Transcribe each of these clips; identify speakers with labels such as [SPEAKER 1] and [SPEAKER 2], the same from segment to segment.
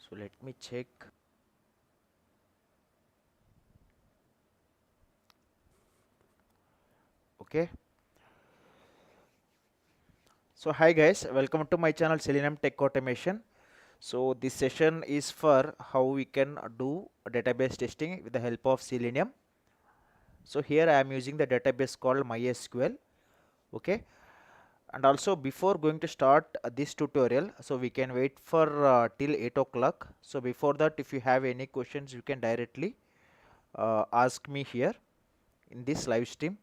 [SPEAKER 1] So let me check. Okay. So hi guys, welcome to my channel Selenium Tech Automation. So this session is for how we can do database testing with the help of Selenium. So here I am using the database called MySQL. Okay. And also before going to start this tutorial, so we can wait for till 8 o'clock. So before that, if you have any questions, you can directly ask me here in this live stream.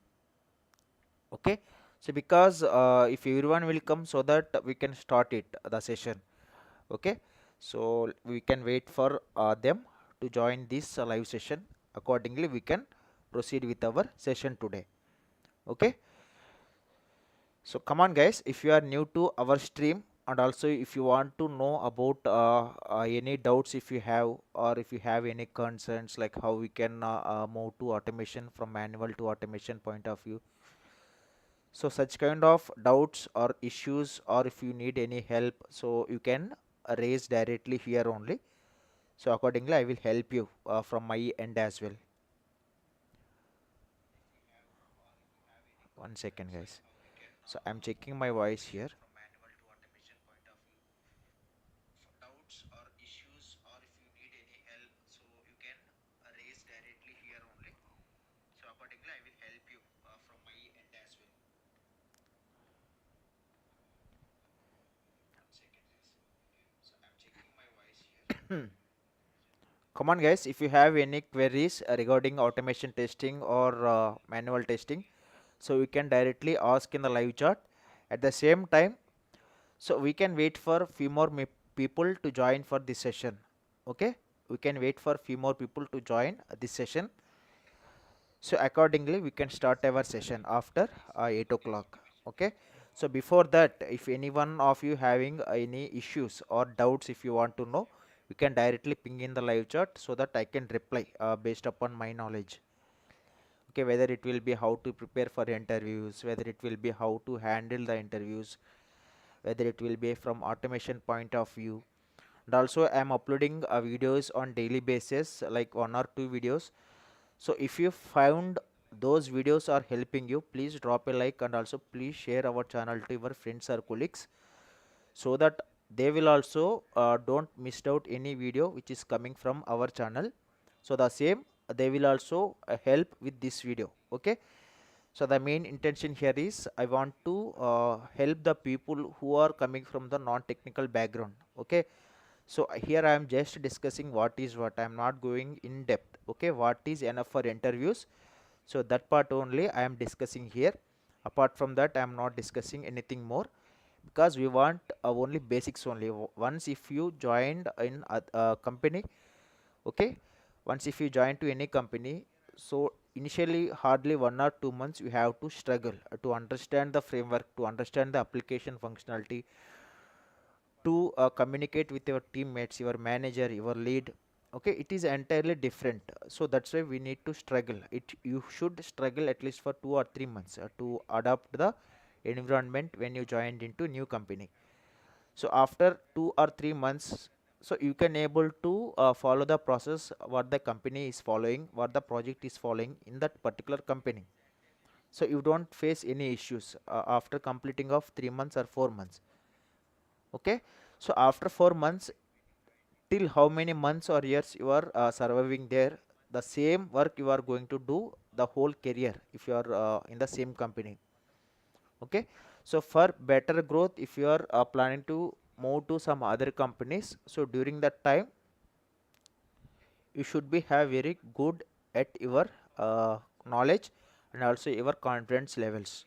[SPEAKER 1] Okay, so because if everyone will come, so that we can start it the session. Okay, so we can wait for them to join this live session. Accordingly, we can proceed with our session today. Okay, so come on guys, if you are new to our stream, and also if you want to know about any doubts if you have, or if you have any concerns like how we can move to automation from manual to automation point of view. So such kind of doubts or issues, or if you need any help, so you can raise directly here only. So accordingly, I will help you from my end as well. One second, guys. So I'm checking my voice here. Come on, guys. If you have any queries regarding automation testing or manual testing, so you can directly ask in the live chat. At the same time, so we can wait for few more people to join for this session. Okay, we can wait for few more people to join this session. So accordingly, we can start our session after 8 o'clock. Okay. So before that, if any one of you having any issues or doubts, if you want to know, you can directly ping in the live chat so that I can reply based upon my knowledge. Okay, whether it will be how to prepare for interviews, whether it will be how to handle the interviews, whether it will be from automation point of view. And also I am uploading videos on daily basis, like 1 or 2 videos. So if you found those videos are helping you, please drop a like, and also please share our channel to your friends or colleagues, so that they will also don't miss out any video which is coming from our channel. So the same they will also help with this video. Okay, so the main intention here is I want to help the people who are coming from the non-technical background. Okay, so here I am just discussing what is what. I am not going in depth. Okay, what is enough for interviews, so that part only I am discussing here. Apart from that, I am not discussing anything more, because we want only basics only. Once if you joined in a company, okay, once if you join to any company, so initially hardly 1 or 2 months you have to struggle to understand the framework, to understand the application functionality, to communicate with your teammates, your manager, your lead. Okay, it is entirely different. So that's why we need to struggle it. You should struggle at least for 2 or 3 months to adapt the environment when you joined into new company. So after 2 or 3 months, so you can able to follow the process what the company is following, what the project is following in that particular company. So you don't face any issues after completing of 3 months or 4 months. Okay, so after 4 months, till how many months or years you are surviving there, the same work you are going to do the whole career if you are in the same company. Okay, so for better growth, if you are planning to move to some other companies, so during that time you should be have very good at your knowledge, and also your confidence levels.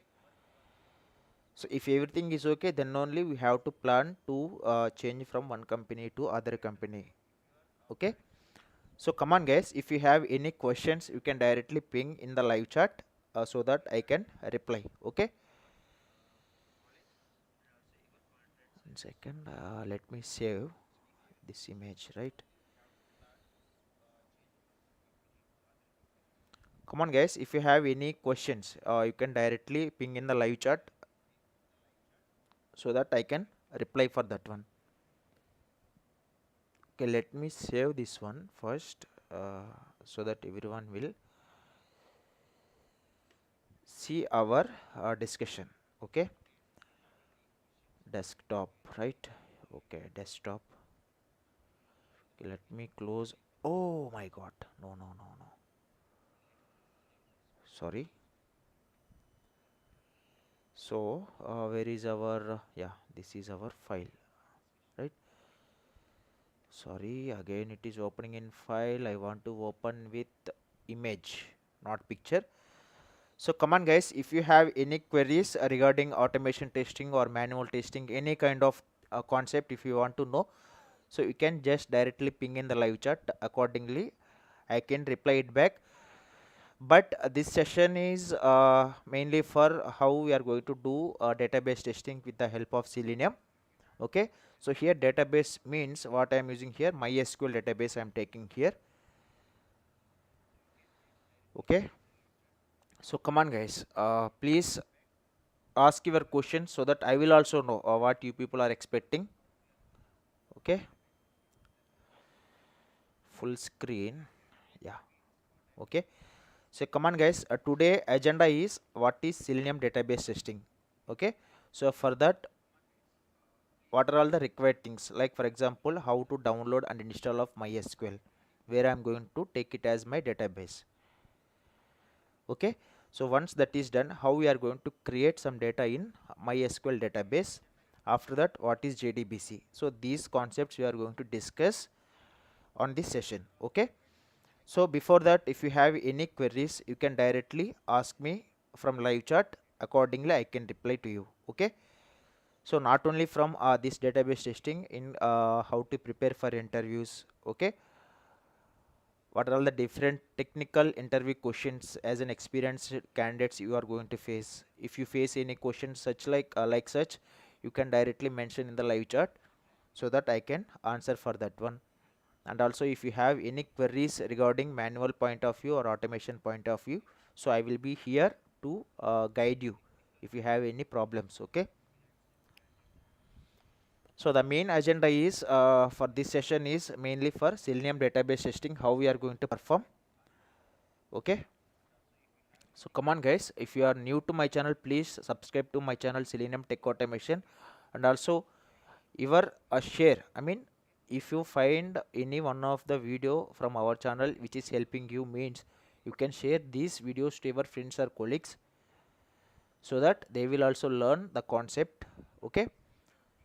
[SPEAKER 1] So if everything is okay, then only we have to plan to change from one company to other company. Okay, so come on guys, if you have any questions, you can directly ping in the live chat so that I can reply. Okay, 1 second, let me save this image, right? Come on guys, if you have any questions, you can directly ping in the live chat so that I can reply for that one. Okay, let me save this one first, so that everyone will see our discussion. Okay, desktop, right? Okay, desktop. Okay, let me close. Oh my god, no, no, no, no, sorry. So where is our yeah, this is our file, right? Sorry, again it is opening in file. I want to open with image, not picture. So come on guys, if you have any queries regarding automation testing or manual testing, any kind of concept, if you want to know, so you can just directly ping in the live chat. Accordingly I can reply it back. But this session is mainly for how we are going to do database testing with the help of Selenium. Okay, so here database means what I am using here, MySQL database I am taking here. Okay, so come on guys, please ask your question so that I will also know what you people are expecting. Okay, full screen, yeah. Okay, so come on guys, today agenda is what is Selenium database testing. Okay, so for that, what are all the required things, like for example how to download and install of MySQL, where I am going to take it as my database. Okay, so once that is done, how we are going to create some data in MySQL database. After that, what is JDBC. So these concepts we are going to discuss on this session. Okay, so before that, if you have any queries, you can directly ask me from live chat. Accordingly I can reply to you. Okay, so not only from this database testing, in how to prepare for interviews. Okay, what are all the different technical interview questions as an experienced candidates you are going to face. If you face any questions such like such, you can directly mention in the live chat so that I can answer for that one. And also if you have any queries regarding manual point of view or automation point of view, so I will be here to guide you if you have any problems. Okay, so the main agenda is for this session is mainly for Selenium database testing, how we are going to perform. Okay, so come on guys, if you are new to my channel, please subscribe to my channel Selenium Tech Automation. And also your share, I mean, if you find any one of the video from our channel which is helping you, means you can share these videos to your friends or colleagues so that they will also learn the concept. Okay,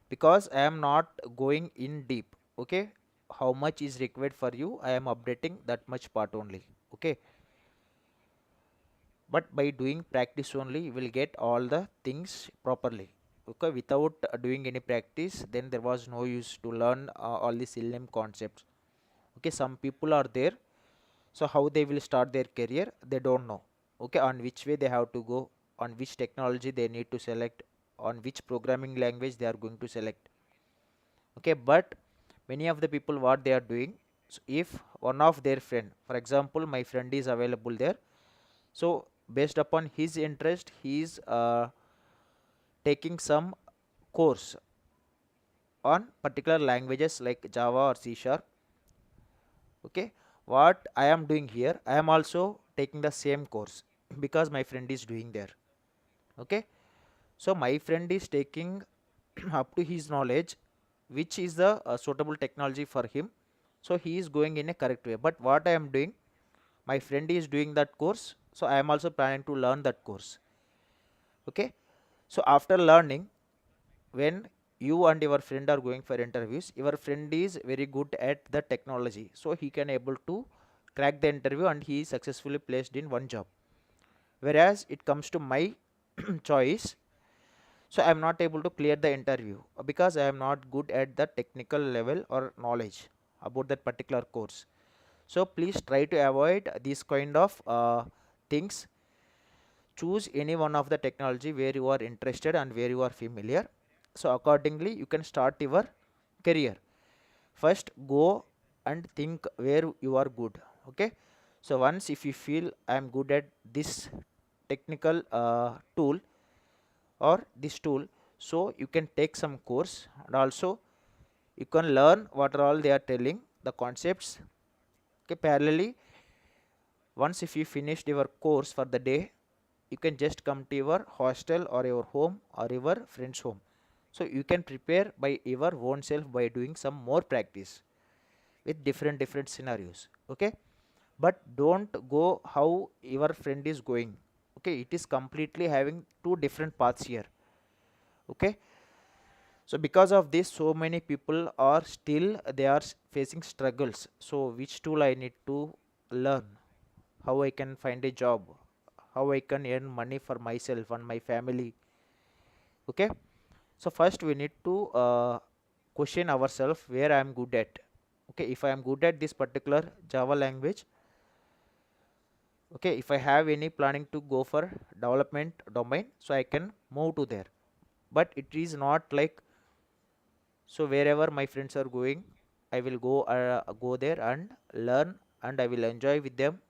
[SPEAKER 1] because I am not going in deep. Okay, how much is required for you, I am updating that much part only. Okay, but by doing practice only you will get all the things properly. Okay, without doing any practice, then there was no use to learn all the Selenium concepts. Okay, some people are there, so how they will start their career, they don't know. Okay, on which way they have to go, on which technology they need to select, on which programming language they are going to select. Okay, but many of the people what they are doing, so if one of their friend, for example my friend is available there, so based upon his interest he is taking some course on particular languages like Java or C sharp. Okay, what I am doing here, I am also taking the same course because my friend is doing there. Okay, so my friend is taking up to his knowledge which is the suitable technology for him, so he is going in a correct way. But what I am doing, my friend is doing that course, so I am also planning to learn that course. Okay, so after learning, when you and your friend are going for interviews, your friend is very good at the technology, so he can able to crack the interview and he is successfully placed in one job. Whereas it comes to my choice, so I am not able to clear the interview because I am not good at the technical level or knowledge about that particular course. So please try to avoid these kind of things. Choose any one of the technology where you are interested and where you are familiar, so accordingly you can start your career. First go and think where you are good. Okay, so once if you feel I am good at this technical tool or this tool, so you can take some course. And also You can learn what are all they are telling the concepts. Okay, parallelly, once if you finished your course for the day, you can just come to your hostel or your home or your friend's home. So you can prepare by your own self by doing some more practice with different scenarios. Okay, but don't go how your friend is going. Okay, it is completely having two different paths here. Okay, so because of this, so many people are still they are facing struggles. So which tool I need to learn, how I can find a job, how I can earn money for myself and my family. Okay, so first we need to question ourselves where I am good at. Okay, if I am good at this particular Java language, okay, if I have any planning to go for development domain, so I can move to there. But it is not like, so wherever my friends are going, I will go there and learn, and I will enjoy with them.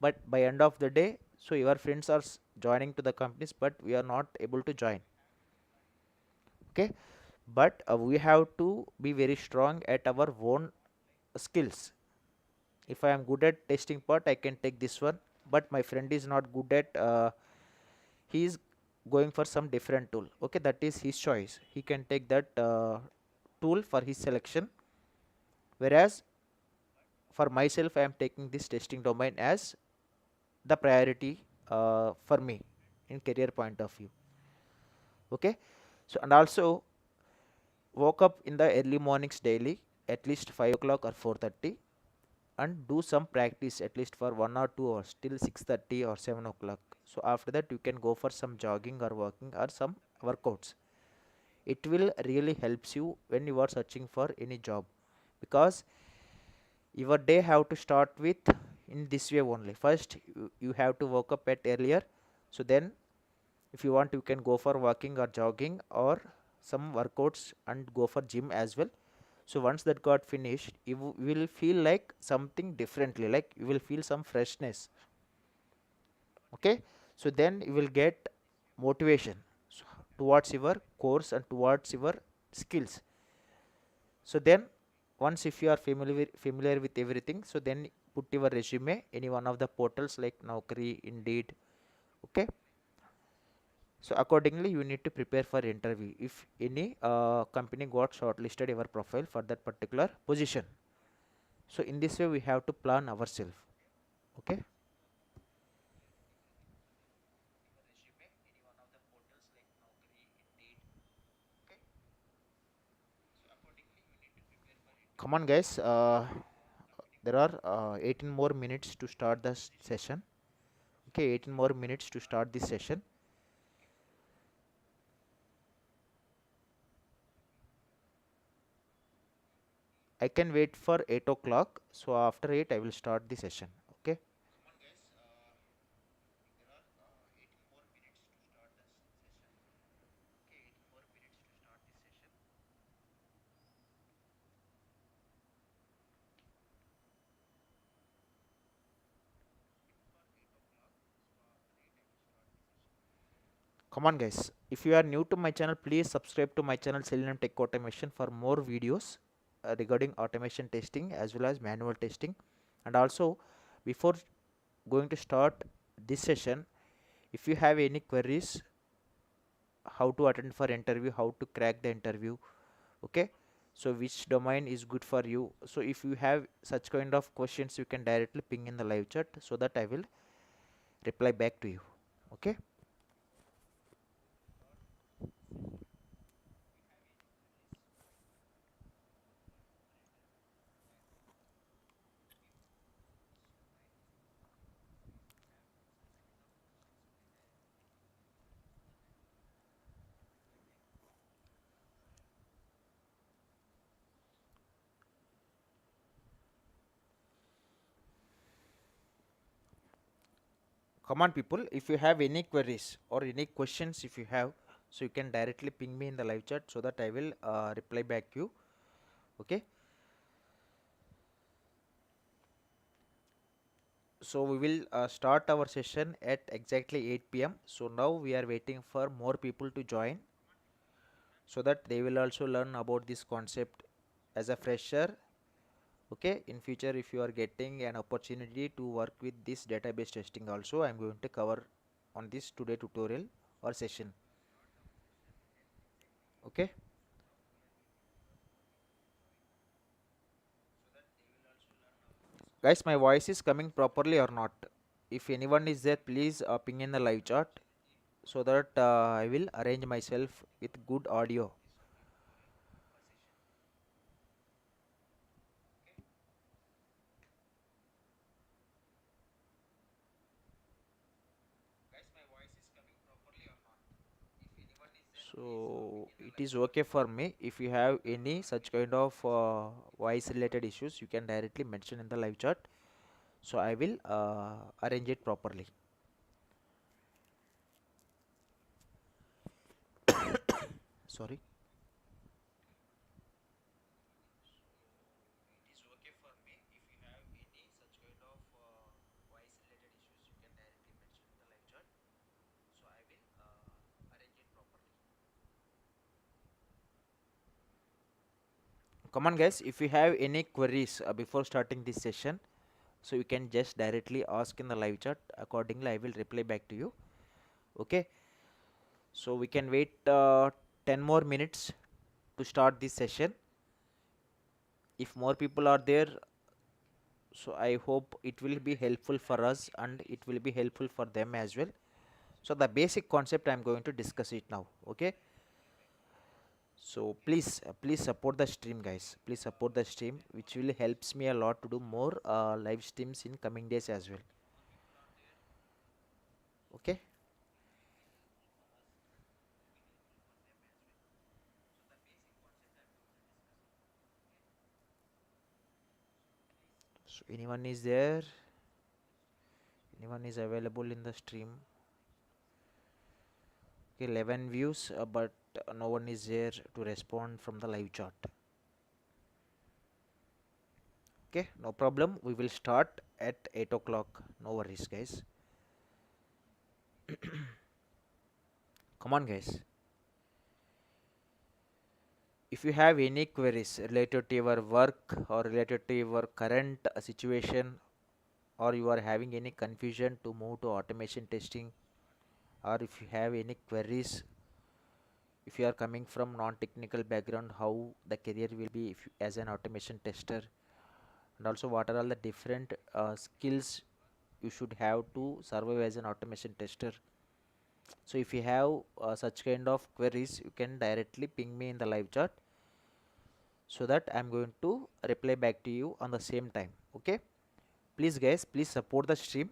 [SPEAKER 1] But by end of the day, so your friends are joining to the companies, but we are not able to join. Okay, but we have to be very strong at our own skills. If I am good at testing part, I can take this one, but my friend is not good at he is going for some different tool. Okay, that is his choice, he can take that tool for his selection. Whereas for myself, I am taking this testing domain as the priority for me in career point of view. Okay, so and also woke up in the early mornings daily, at least 5 o'clock or 4:30, and do some practice at least for 1 or 2 hours till 6:30 or 7 o'clock. So after that you can go for some jogging or walking or some workouts. It will really helps you when you are searching for any job, because your day have to start with in this way only. First you have to wake up at earlier, so then if you want you can go for walking or jogging or some workouts and go for gym as well. So once that got finished, you will feel like something differently, like you will feel some freshness. Okay, so then you will get motivation towards your course and towards your skills. So then once if you are familiar with everything, so then put your resume any one of the portals like Naukri, Indeed. Okay, so accordingly you need to prepare for interview if any company got shortlisted your profile for that particular position. So in this way we have to plan ourselves. Okay, come on guys, there are 18 more minutes to start the session. Okay, 18 more minutes to start this session. I can wait for 8 o'clock, so after 8 I will start the session. Okay, come on guys, if you are new to my channel, please subscribe to my channel Selenium Tech Automation for more videos regarding automation testing as well as manual testing. And also, before going to start this session, if you have any queries, how to attend for interview, how to crack the interview, okay, so which domain is good for you, so if you have such kind of questions, you can directly ping in the live chat so that I will reply back to you. Okay, come on people, if you have any queries or any questions, if you have, so you can directly ping me in the live chat so that I will reply back you. Okay, so we will start our session at exactly 8 p.m. So now we are waiting for more people to join so that they will also learn about this concept as a fresher. Okay, in future if you are getting an opportunity to work with this database testing also, I'm going to cover on this today tutorial or session. Okay, guys, my voice is coming properly or not? If anyone is there, please ping in the live chat so that I will arrange myself with good audio. So it is okay for me. If you have any such kind of voice related issues, you can directly mention in the live chat. So I will arrange it properly. Sorry. It is okay for me. If you have any such kind of voice related issues, you can directly mention in the live chat. So I will arrange it properly. Come on, guys. If you have any queries before starting this session, so you can just directly ask in the live chat. Accordingly, I will reply back to you. Okay. So we can wait 10 more minutes to start this session. If more people are there, so I hope it will be helpful for us and it will be helpful for them as well. So the basic concept I'm going to discuss it now. Okay. So please support the stream, guys. Please support the stream, which will helps me a lot to do more live streams in coming days as well. Okay. So anyone is there? Anyone is available in the stream? Okay, 11 views, but no one is there to respond from the live chat. Okay, no problem. We will start at 8 o'clock. No worries, guys. Come on, guys. If you have any queries related to your work or related to your current situation, or you are having any confusion to move to automation testing, or if you have any queries, if you are coming from non-technical background, how the career will be if you, as an automation tester, and also what are all the different skills you should have to survive as an automation tester. So if you have such kind of queries, you can directly ping me in the live chat so that I'm going to reply back to you on the same time. Okay, please guys, please support the stream,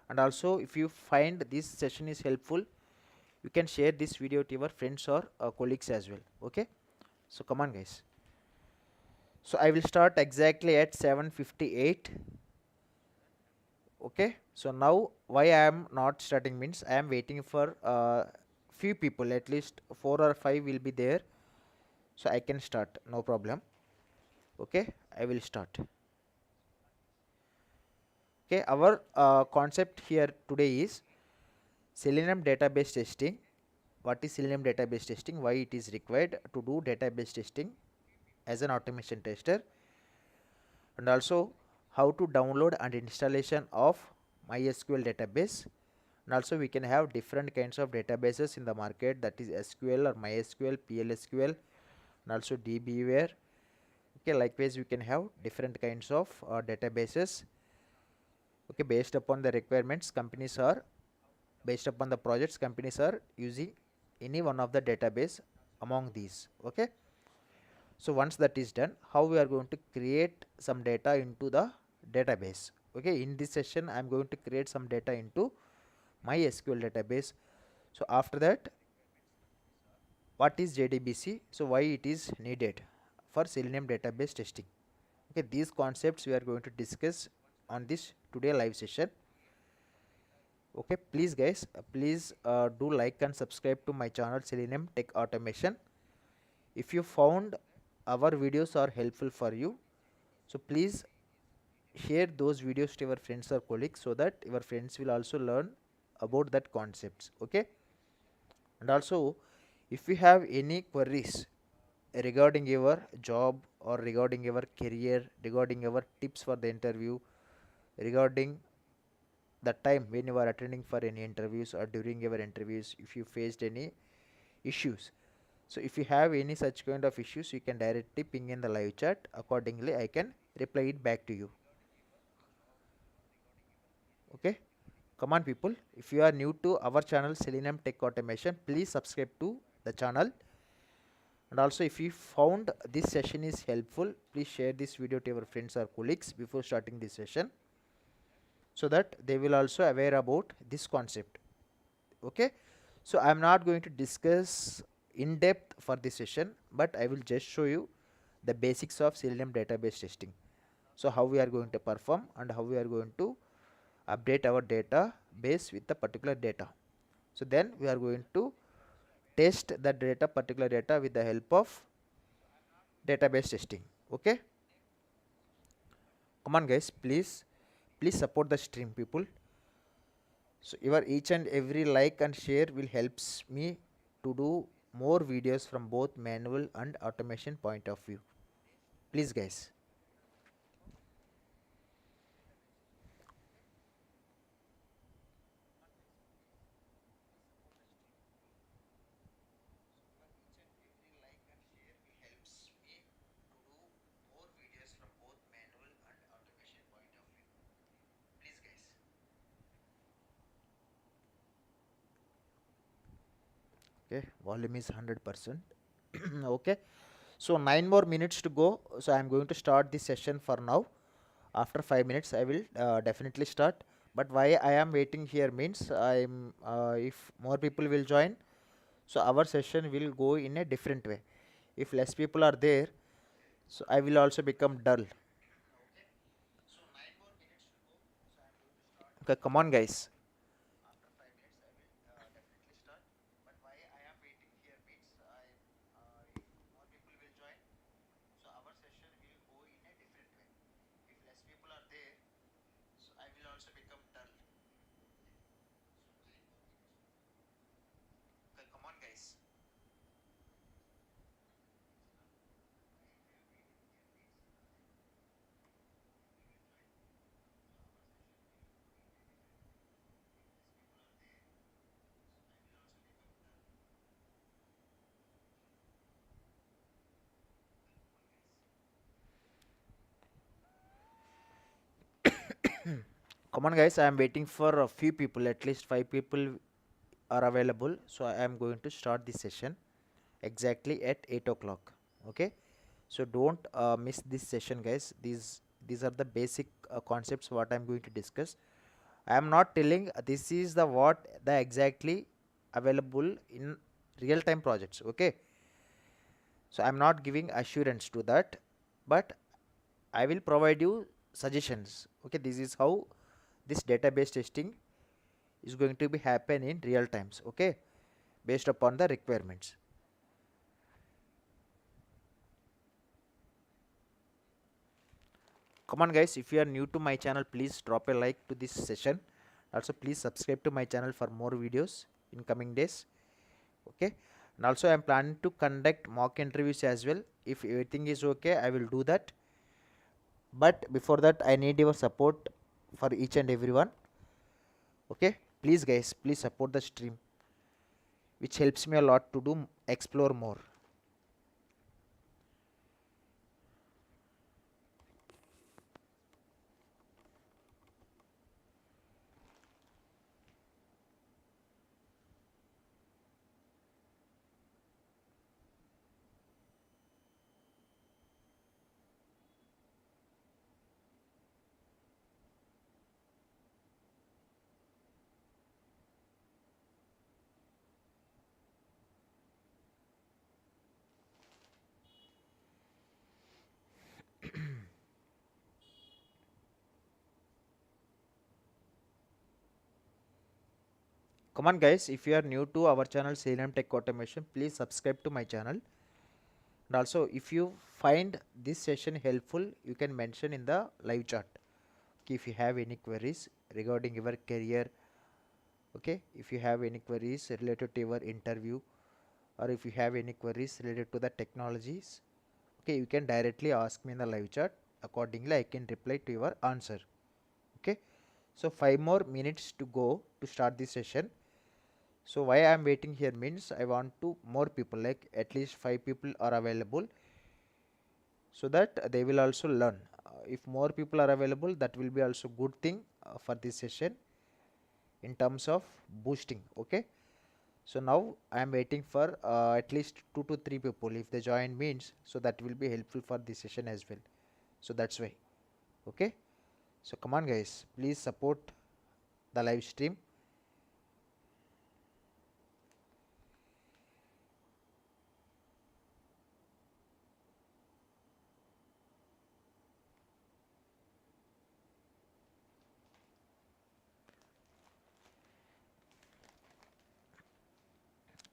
[SPEAKER 1] and also if you find this session is helpful, you can share this video to your friends or colleagues as well. Okay, so come on, guys. So I will start exactly at 7:58. Okay, so now why I am not starting means I am waiting for few people, at least 4 or 5 will be there, so I can start, no problem. Okay, I will start. Okay, our concept here today is Selenium database testing. What is Selenium database testing? Why it is required to do database testing as an automation tester, and also how to download and installation of MySQL database. And also we can have different kinds of databases in the market, that is SQL or MySQL, PLSQL, and also DBware. Okay, likewise we can have different kinds of databases. Okay, based upon the requirements, companies are based upon the projects, companies are using any one of the database among these. Okay, so once that is done, how we are going to create some data into the database. Okay, in this session I am going to create some data into MySQL database. So after that, what is JDBC? So why it is needed for Selenium database testing? Okay, these concepts we are going to discuss on this today live session. Okay, please guys, please do like and subscribe to my channel Selenium Tech Automation. If you found our videos are helpful for you, so please share those videos to your friends or colleagues so that your friends will also learn about that concepts. Okay, and also if you have any queries regarding your job or regarding your career, regarding your tips for the interview, regarding the time when you are attending for any interviews or during your interviews if you faced any issues. So if you have any such kind of issues, you can directly ping in the live chat. Accordingly, I can reply it back to you. Okay. Come on, people. If you are new to our channel Selenium Tech Automation, please subscribe to the channel. And also, if you found this session is helpful, please share this video to your friends or colleagues before starting this session, so that they will also aware about this concept. Okay. So I am not going to discuss in depth for this session, but I will just show you the basics of Selenium database testing. So how we are going to perform and how we are going to update our database with the particular data. So then we are going to test the particular data with the help of database testing. Okay. Come on, guys, please support the stream, people. So your each and every like and share will helps me to do more videos from both manual and automation point of view. Please, guys. Okay, volume is 100%. Okay, so 9 more minutes to go. So I am going to start this session for now. After 5 minutes, I will definitely start. But why I am waiting here means I'm if more people will join, so our session will go in a different way. If less people are there, so I will also become dull. Okay, come on, guys. Come on, guys. I am waiting for a few people. At least 5 people are available. So I am going to start this session exactly at 8 o'clock. Okay. So don't miss this session, guys. These are the basic concepts what I am going to discuss. I am not telling this is the what the exactly available in real time projects. Okay. So I am not giving assurance to that, but I will provide you suggestions. Okay, this is how this database testing is going to be happen in real times. Okay, based upon the requirements. Come on, guys, if you are new to my channel, please drop a like to this session. Also, please subscribe to my channel for more videos in coming days. Okay, and also I am planning to conduct mock interviews as well. If everything is okay, I will do that. But before that, I need your support for each and everyone. Okay, please, guys, please support the stream, which helps me a lot to do explore more. Come on, guys, if you are new to our channel Selenium Tech Automation, please subscribe to my channel. And also, if you find this session helpful, you can mention in the live chat. Okay, if you have any queries regarding your career, okay, if you have any queries related to your interview or if you have any queries related to the technologies, okay, you can directly ask me in the live chat. Accordingly, I can reply to your answer. Okay, so 5 more minutes to go to start the session. So why I am waiting here means I want to more people, like at least 5 people are available, so that they will also learn. If more people are available, that will be also good thing for this session in terms of boosting. Okay, so now I am waiting for at least 2 to 3 people. If they join means, so that will be helpful for this session as well. So that's why. Okay, so come on guys, please support the live stream.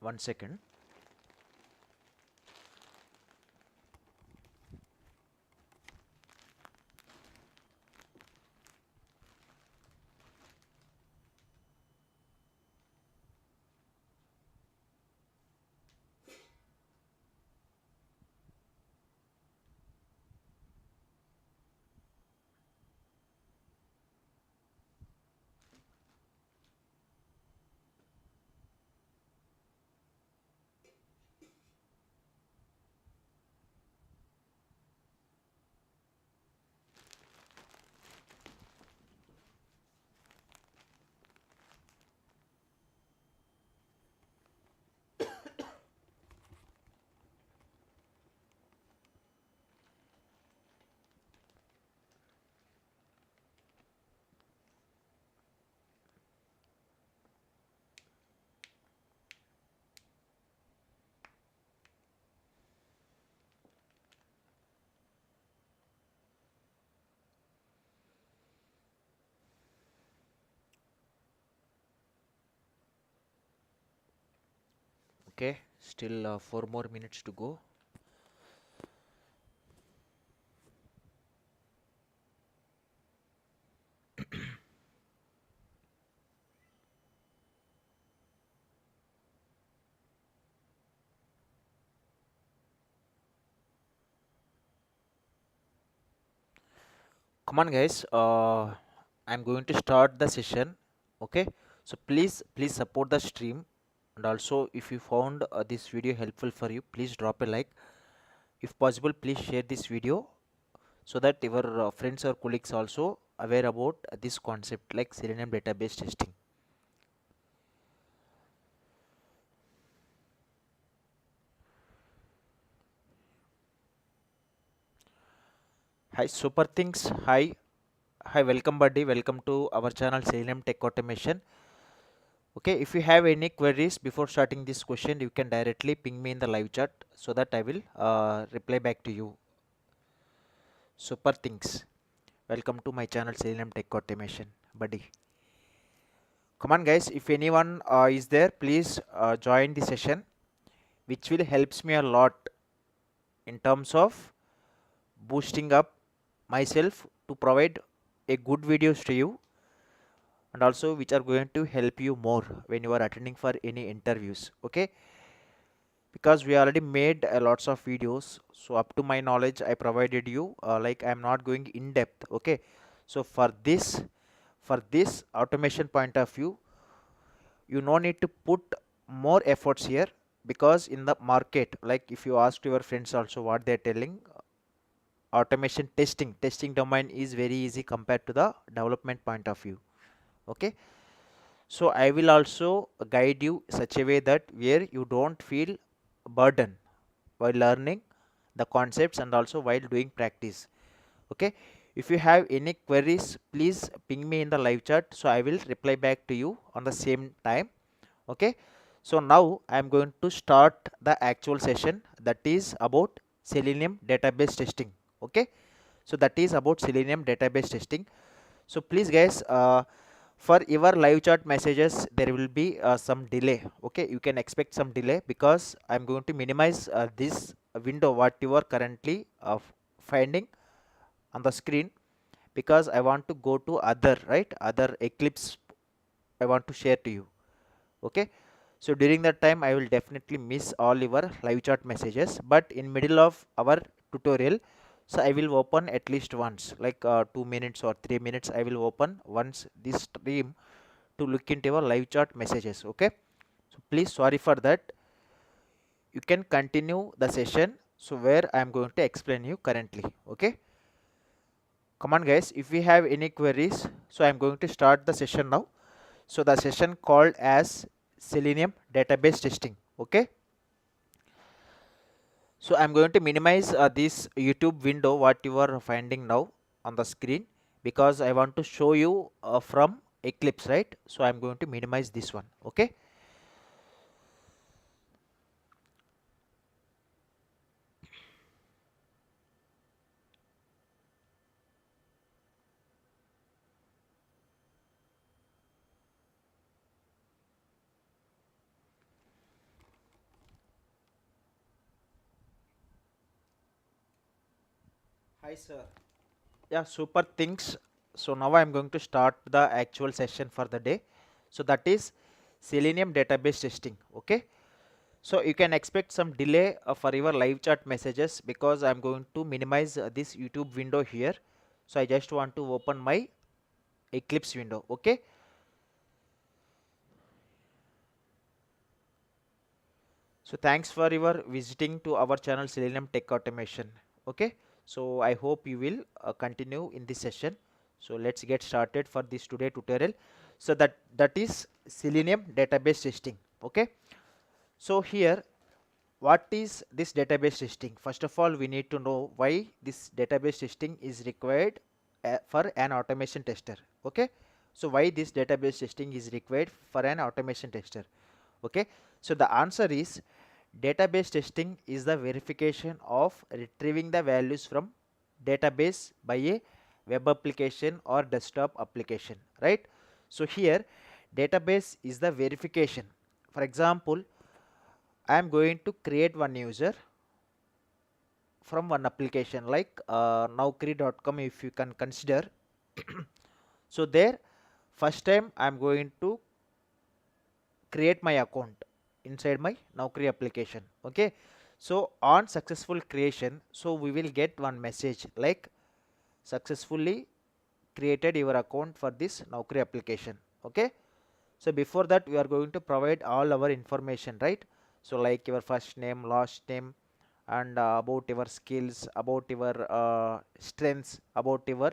[SPEAKER 1] One second. Okay, still 4 more minutes to go. Come on guys, I'm going to start the session. Okay, so please support the stream, and also if you found this video helpful for you, please drop a like. If possible, please share this video so that your friends or colleagues also aware about this concept like Selenium database testing. Hi, super things. Hi, welcome buddy, welcome to our channel Selenium Tech Automation. Okay, if you have any queries before starting this question, you can directly ping me in the live chat so that I will reply back to you. Super things. Welcome to my channel Selenium Tech Automation, buddy. Come on guys, if anyone is there, please join the session, which will helps me a lot in terms of boosting up myself to provide a good videos to you, and also which are going to help you more when you are attending for any interviews. Okay, because we already made lots of videos, so up to my knowledge I provided you, like I am not going in depth. Okay, so for this automation point of view, you no need to put more efforts here, because in the market, like if you ask your friends also what they're telling, automation testing domain is very easy compared to the development point of view. Okay, so I will also guide you such a way that where you don't feel burden while learning the concepts and also while doing practice. Okay, if you have any queries, please ping me in the live chat, so I will reply back to you on the same time. Okay, so now I am going to start the actual session, that is about Selenium database testing. Okay, so that is about Selenium database testing. So please guys, for your live chat messages there will be some delay. Okay, you can expect some delay because I'm going to minimize this window what you are currently finding on the screen, because I want to go to other eclipse I want to share to you. Okay, So during that time I will definitely miss all your live chat messages, but in middle of our tutorial, so I will open at least once, like 2 minutes or 3 minutes I will open once this stream to look into your live chat messages. Okay, so please sorry for that. You can continue the session, so where I am going to explain you currently. Okay, come on guys, if we have any queries, so I am going to start the session now. So the session called as Selenium database testing. Okay, so I'm going to minimize this YouTube window what you are finding now on the screen, because I want to show you from Eclipse, right? So I'm going to minimize this one. Okay, hi sir. Yeah, super things. So now I'm going to start the actual session for the day. So that is Selenium database testing. Okay, so you can expect some delay for your live chat messages, because I'm going to minimize this YouTube window here. So I just want to open my Eclipse window. Okay, so thanks for your visiting to our channel Selenium Tech Automation. Okay, so I hope you will continue in this session. So let's get started for this today tutorial. So that is Selenium database testing. Okay, so here, what is this database testing? First of all, we need to know why this database testing is required for an automation tester. Okay, so why this database testing is required for an automation tester? Okay, so the answer is, database testing is the verification of retrieving the values from database by a web application or desktop application, right? So here, database is the verification. For example, I am going to create one user from one application like naukri.com, if you can consider. So there, first time I am going to create my account inside my Naukri application. Okay, so on successful creation, so we will get one message like successfully created your account for this Naukri application. Okay, so before that we are going to provide all our information, right? So like your first name, last name, and about your skills, about your strengths, about your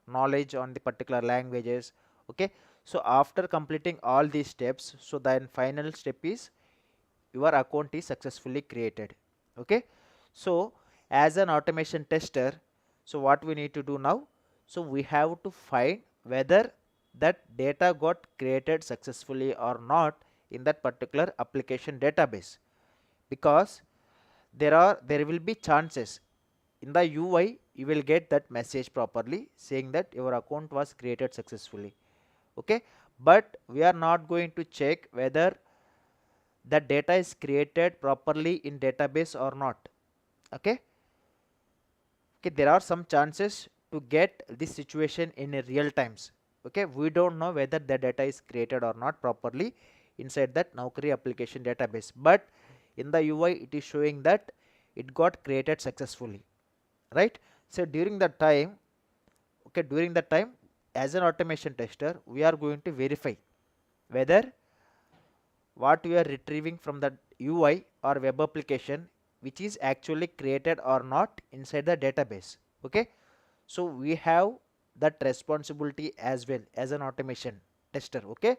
[SPEAKER 1] knowledge on the particular languages. Okay, so after completing all these steps, so then final step is your account is successfully created. Okay, so as an automation tester, so what we need to do now, so we have to find whether that data got created successfully or not in that particular application database, because there will be chances in the UI you will get that message properly saying that your account was created successfully. Okay, but we are not going to check whether the data is created properly in database or not. Okay, okay, there are some chances to get this situation in a real times. Okay, we don't know whether the data is created or not properly inside that Naukri application database, but in the UI it is showing that it got created successfully, right? So during that time, okay, during that time, as an automation tester, we are going to verify whether what we are retrieving from the UI or web application which is actually created or not inside the database. Okay, so we have that responsibility as well as an automation tester. Okay,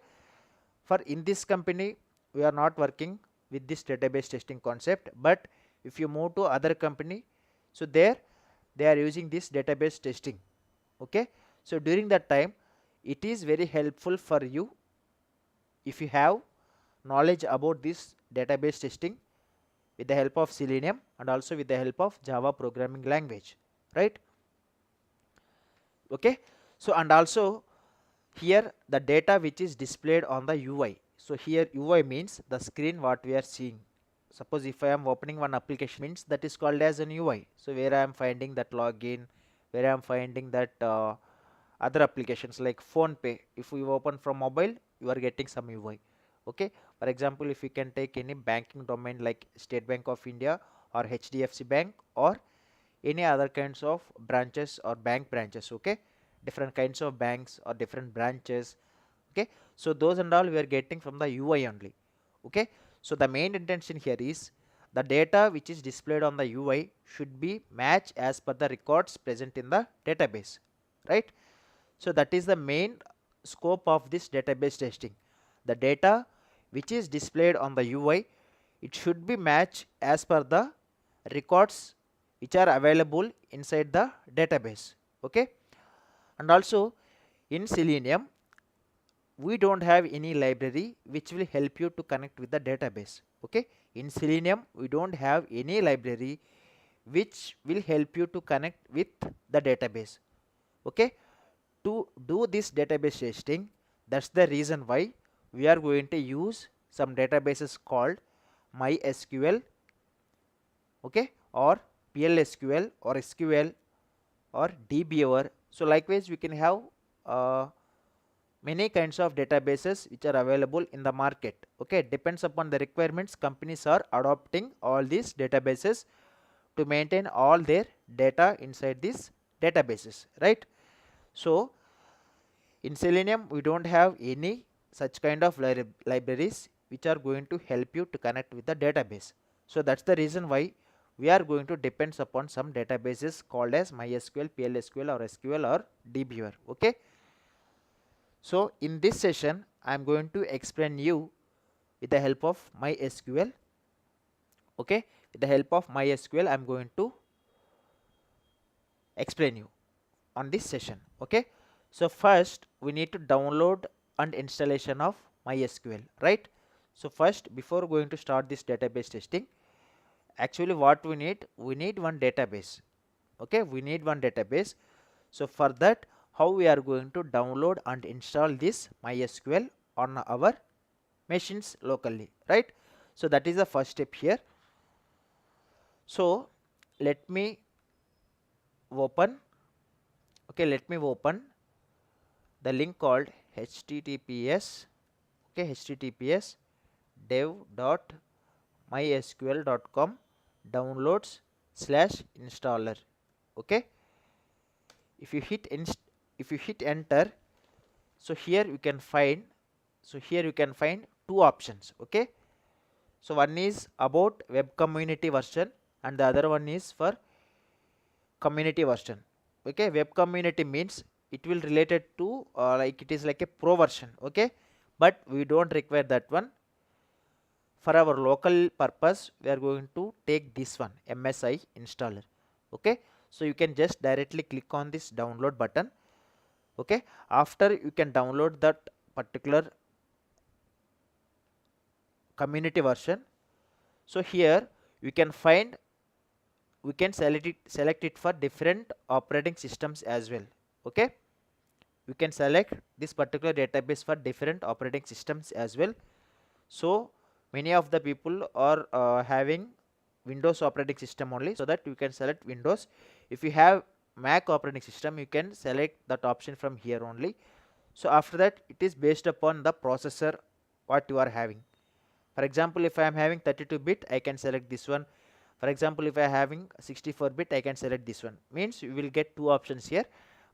[SPEAKER 1] for in this company we are not working with this database testing concept, but if you move to other company, so there they are using this database testing. Okay, so during that time it is very helpful for you if you have knowledge about this database testing with the help of Selenium and also with the help of Java programming language, right? Okay, so and also here the data which is displayed on the UI. So here UI means the screen what we are seeing. Suppose if I am opening one application, means that is called as an UI. So where I am finding that login, where I am finding that other applications like phone pay, if we open from mobile, you are getting some UI. Okay, for example, if we can take any banking domain like State Bank of India or HDFC Bank or any other kinds of branches or bank branches. Okay, different kinds of banks or different branches. Okay, so those and all we are getting from the UI only. Okay, so the main intention here is the data which is displayed on the UI should be matched as per the records present in the database, right? So that is the main scope of this database testing. The data which is displayed on the UI, it should be matched as per the records which are available inside the database. Okay, and also in Selenium we don't have any library which will help you to connect with the database. Okay, in Selenium we don't have any library which will help you to connect with the database. Okay, to do this database testing, that's the reason why we are going to use some databases called MySQL, okay, or PLSQL or SQL or DBA. So likewise we can have uh, many kinds of databases which are available in the market. Okay, depends upon the requirements, companies are adopting all these databases to maintain all their data inside these databases, right? So in Selenium we don't have any such kind of libraries which are going to help you to connect with the database. So that's the reason why we are going to depend upon some databases called as MySQL, PLSQL or SQL or DBA. Okay, so in this session I am going to explain you with the help of MySQL. Okay, with the help of MySQL I am going to explain you on this session. Okay, so first we need to download and installation of MySQL, right? So first, before going to start this database testing, actually what we need one database. Okay, we need one database. So for that, how we are going to download and install this MySQL on our machines locally, right? So that is the first step here. So let me open, okay, let me open the link called https, okay, https dev.mysql.com downloads slash installer. Okay, if you hit enter, so here you can find, two options. Okay, so one is about web community version and the other one is for community version. Okay, web community means it will related to like it is like a pro version. Okay, but we don't require that one. For our local purpose we are going to take this one, MSI installer. Okay, so you can just directly click on this download button. Okay, after you can download that particular community version. So here you can find, we can select it for different operating systems as well. Okay, you can select this particular database for different operating systems as well. So many of the people are having Windows operating system only, so that you can select Windows. If you have Mac operating system, you can select that option from here only. So after that, it is based upon the processor what you are having. For example, if I am having 32-bit, I can select this one. For example, if I am having 64-bit, I can select this one. Means you will get two options here.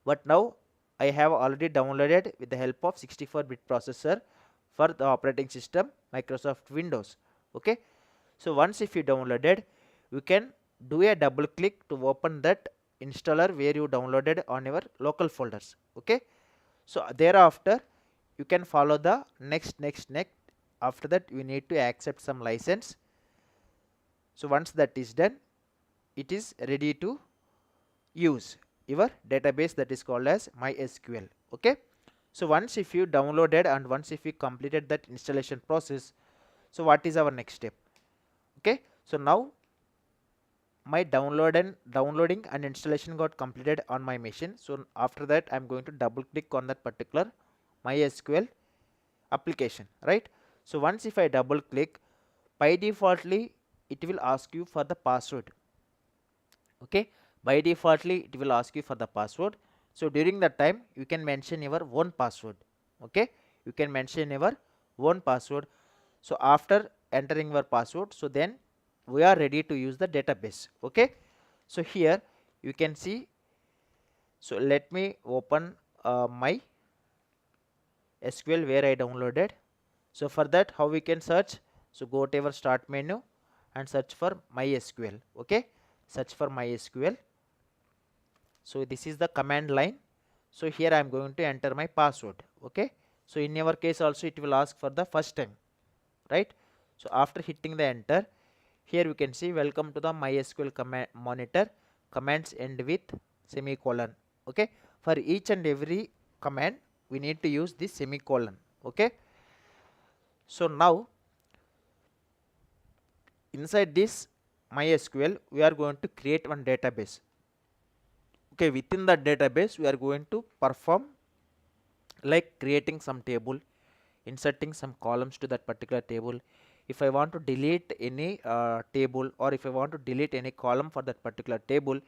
[SPEAKER 1] But now I have already downloaded with the help of 64-bit processor for the operating system Microsoft Windows. Okay, so once if you downloaded, you can do a double click to open that installer where you downloaded on your local folders. Okay, so thereafter you can follow the next. After that you need to accept some license. So once that is done, it is ready to use your database that is called as MySQL. Okay, so once if you downloaded and once if you completed that installation process, so what is our next step? Okay, so now my downloading and installation got completed on my machine. So after that I'm going to double click on that particular MySQL application, right? So once if I double click, by defaultly it will ask you for the password. Okay, by defaultly it will ask you for the password. So during that time you can mention your own password. Okay, you can mention your one password. So after entering our password, so then we are ready to use the database. Okay, so here you can see, so let me open my SQL where I downloaded. So for that, how we can search? So go to our start menu and search for MySQL. Okay, search for MySQL. So this is the command line. So here I am going to enter my password. Okay, so in our case also it will ask for the first time, right? So after hitting the enter, here we can see welcome to the MySQL command monitor. Commands end with semicolon. Okay, for each and every command we need to use this semicolon. Okay, so now inside this MySQL we are going to create one database. Okay, within the database we are going to perform like creating some table, inserting some columns to that particular table. If I want to delete any table, or if I want to delete any column for that particular table,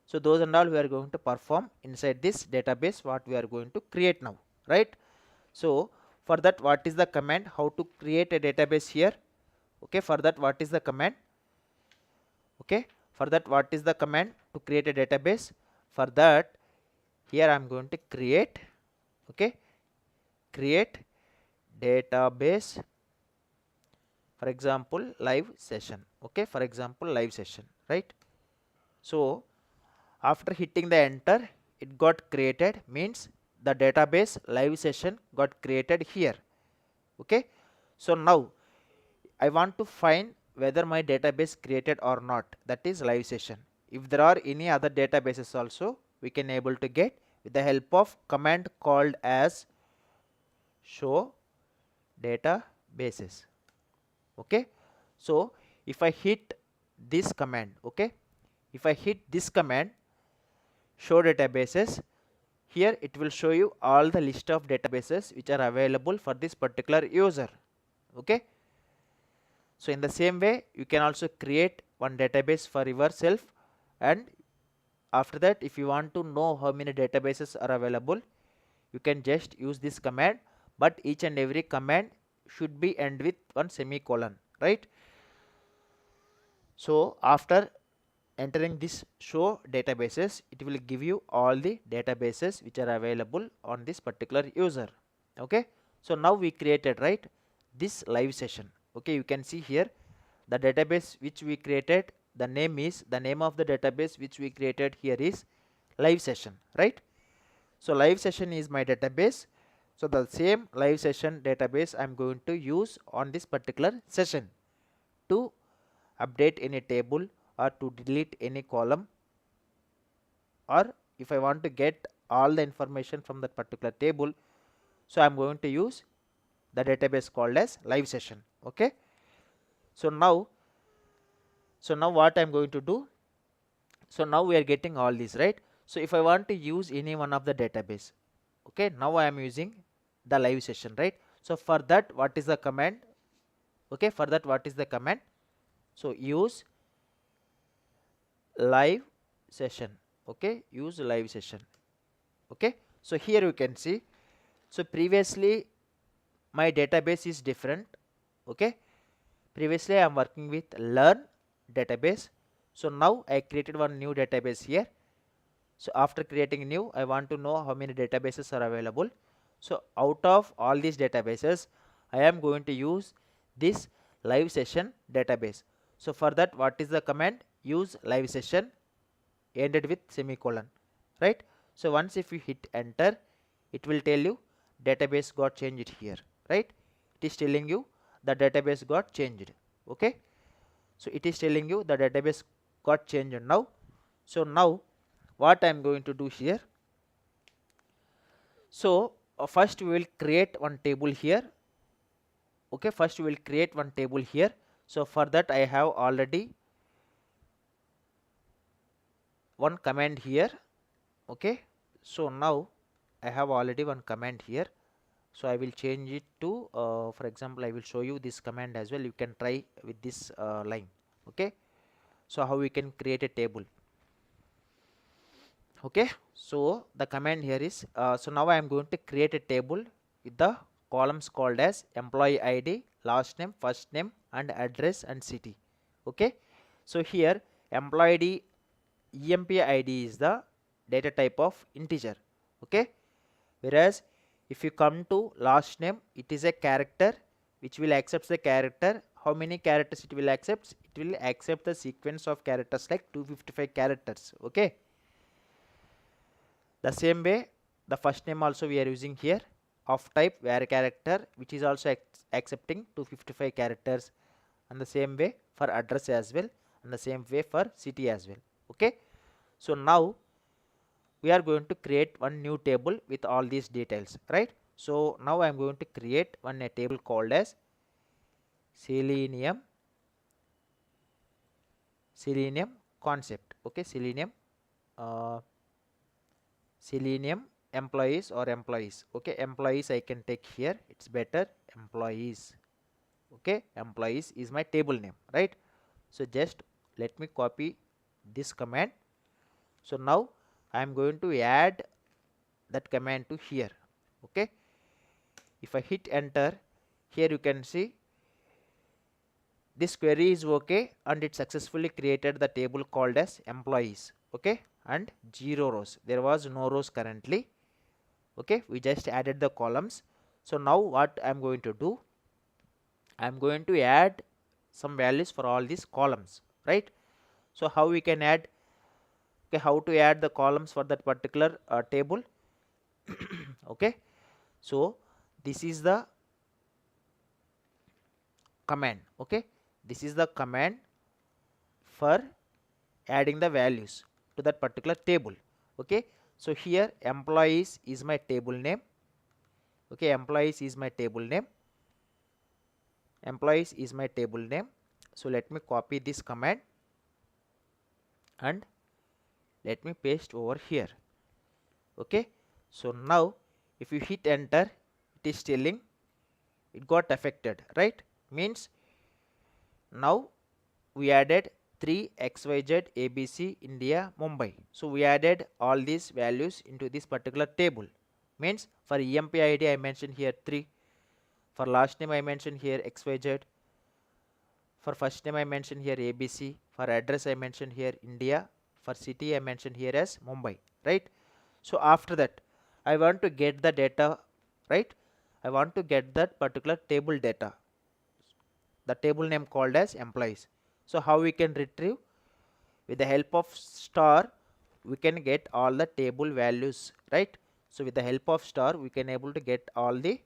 [SPEAKER 1] so those and all we are going to perform inside this database what we are going to create now, right? So for that, what is the command, how to create a database here? Okay, for that what is the command? Okay, for that what is the command to create a database? For that, here I am going to create, okay, create database, for example live session. Okay, for example live session, right? So after hitting the enter, it got created, means the database live session got created here. Okay, so now I want to find whether my database created or not, that is live session. If there are any other databases also, we can able to get with the help of command called as show databases. Okay, so if I hit this command, okay, if I hit this command show databases, here it will show you all the list of databases which are available for this particular user. Okay, so in the same way you can also create one database for yourself, and after that if you want to know how many databases are available, you can just use this command, but each and every command should be end with one semicolon, right? So after entering this show databases, it will give you all the databases which are available on this particular user. Okay, so now we created, right, this live session. Okay, you can see here the database which we created, the name of the database which we created here is live session, right? So live session is my database. So the same live session database I am going to use on this particular session to update any table, or to delete any column, or if I want to get all the information from that particular table, so I am going to use the database called as live session. Okay, so now what I am going to do, so now we are getting all these, right? So if I want to use any one of the database, okay, now I am using the live session, right? So for that what is the command? Okay, for that what is the command? So use live session. Okay, use live session. Okay, so here you can see, so previously my database is different. Okay, previously I am working with learn database, so now I created one new database here. So after creating new, I want to know how many databases are available. So out of all these databases, I am going to use this live session database. So for that what is the command? Use live session ended with semicolon, right? So once if you hit enter, it will tell you database got changed here, right? It is telling you the database got changed. Okay, so it is telling you the database got changed now. So now what I am going to do here, so first we will create one table here. Okay, first we will create one table here. So for that I have already one command here. Okay, so now I have already one command here, so I will change it to for example I will show you this command as well. You can try with this line. Okay, so how we can create a table. Okay, so the command here is so now I am going to create a table with the columns called as employee ID, last name, first name, and address and city. Okay, so here employee ID, EMP ID is the data type of integer. Okay, whereas if you come to last name, it is a character which will accept the character. How many characters it will accept? It will accept the sequence of characters like 255 characters. Okay, the same way the first name also we are using here of type var character, which is also accepting 255 characters, and the same way for address as well, and the same way for city as well. Okay, so now we are going to create one new table with all these details, right? So now I am going to create a table called as Selenium concept. Okay, uh, Selenium employees or employees. Okay, employees I can take here, it's better, employees. Okay, employees is my table name, right? So just let me copy this command. So now I am going to add that command to here. Okay, if I hit enter, here you can see this query is okay and it successfully created the table called as employees. Okay, and 0 rows, there was no rows currently. Okay, we just added the columns. So now what I am going to do, I am going to add some values for all these columns, right? So how we can add, okay, how to add the columns for that particular table. Okay, so this is the command. Okay, this is the command for adding the values to that particular table. Okay, so here employees is my table name. Okay, employees is my table name. Employees is my table name. So let me copy this command and let me paste over here. Okay, so now if you hit enter, it is telling it got affected, right? Means now we added 3 XYZ ABC India Mumbai. So we added all these values into this particular table. Means for EMP ID I mentioned here 3, for last name I mentioned here XYZ, for first name I mentioned here ABC, for address I mentioned here India, for city I mentioned here as Mumbai, right? So after that I want to get the data, right? I want to get that particular table data, the table name called as employees. So how we can retrieve? With the help of star we can get all the table values, right? So with the help of star we can able to get all the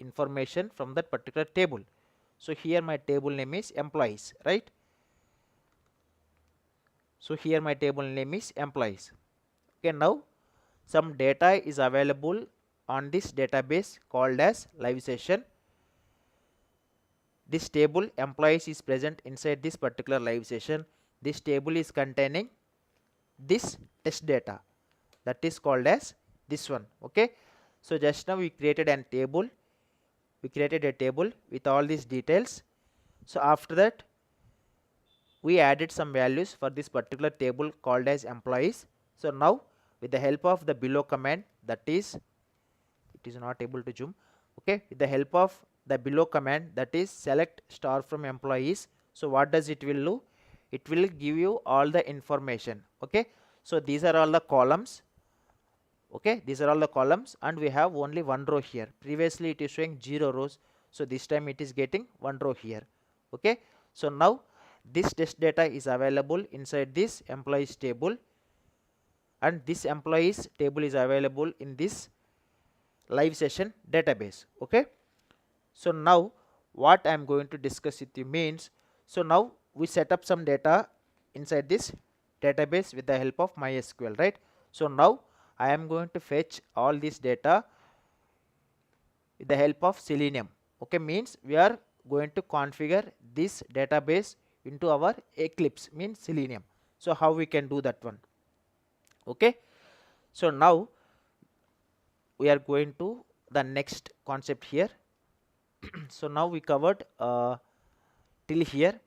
[SPEAKER 1] information from that particular table. So here my table name is employees, right? So here my table name is employees. Okay, now some data is available on this database called as live session. This table employees is present inside this particular live session. This table is containing this test data, that is called as this one. Okay, so just now we created a table, with all these details. So after that we added some values for this particular table called as employees. So now with the help of the below command, that is, it is not able to zoom. Okay, with the help of the below command, that is select star from employees. So what does it will do? It will give you all the information. Okay, so these are all the columns. Okay, these are all the columns and we have only one row here. Previously it is showing 0 rows, so this time it is getting one row here. Okay, so now this test data is available inside this employees table, and this employees table is available in this live session database. Okay, so now what I am going to discuss with you means, so now we set up some data inside this database with the help of MySQL, right? So now I am going to fetch all this data with the help of Selenium. Okay, means we are going to configure this database into our Eclipse, means Selenium. So how we can do that one? Okay, so now we are going to the next concept here. So now we covered till here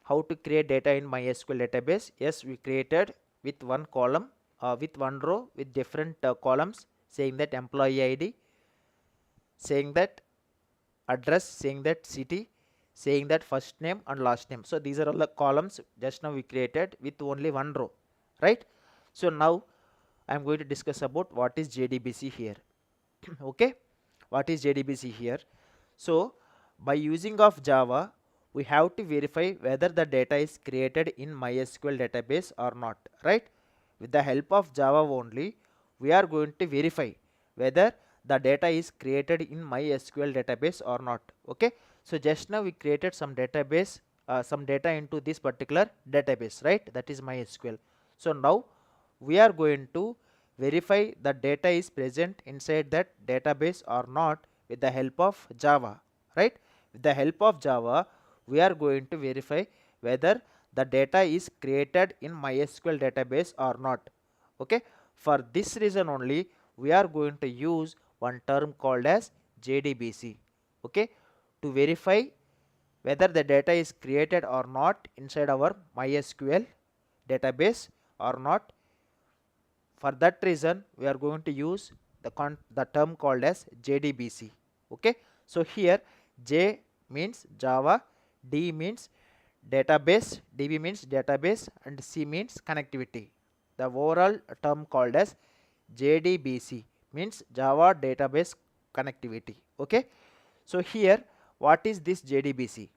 [SPEAKER 1] how to create data in MySQL database. Yes, we created with one column, with one row with different columns, saying that employee ID, saying that address, saying that city, saying that first name and last name. So these are all the columns just now we created with only one row, right? So now I am going to discuss about what is JDBC here. Okay, what is JDBC here? So by using of Java, we have to verify whether the data is created in MySQL database or not, right? With the help of Java only, we are going to verify whether the data is created in MySQL database or not. Okay, so just now we created some database, some data into this particular database, right? That is MySQL. So now we are going to verify the data is present inside that database or not with the help of Java, right? With the help of Java, we are going to verify whether the data is created in MySQL database or not. Okay, for this reason only we are going to use one term called as JDBC. Okay, to verify whether the data is created or not inside our MySQL database or not. For that reason we are going to use the term called as JDBC. Okay, so here J means Java, D means database, DB means database, and C means connectivity. The overall term called as JDBC means Java database connectivity. Okay, so here what is this JDBC?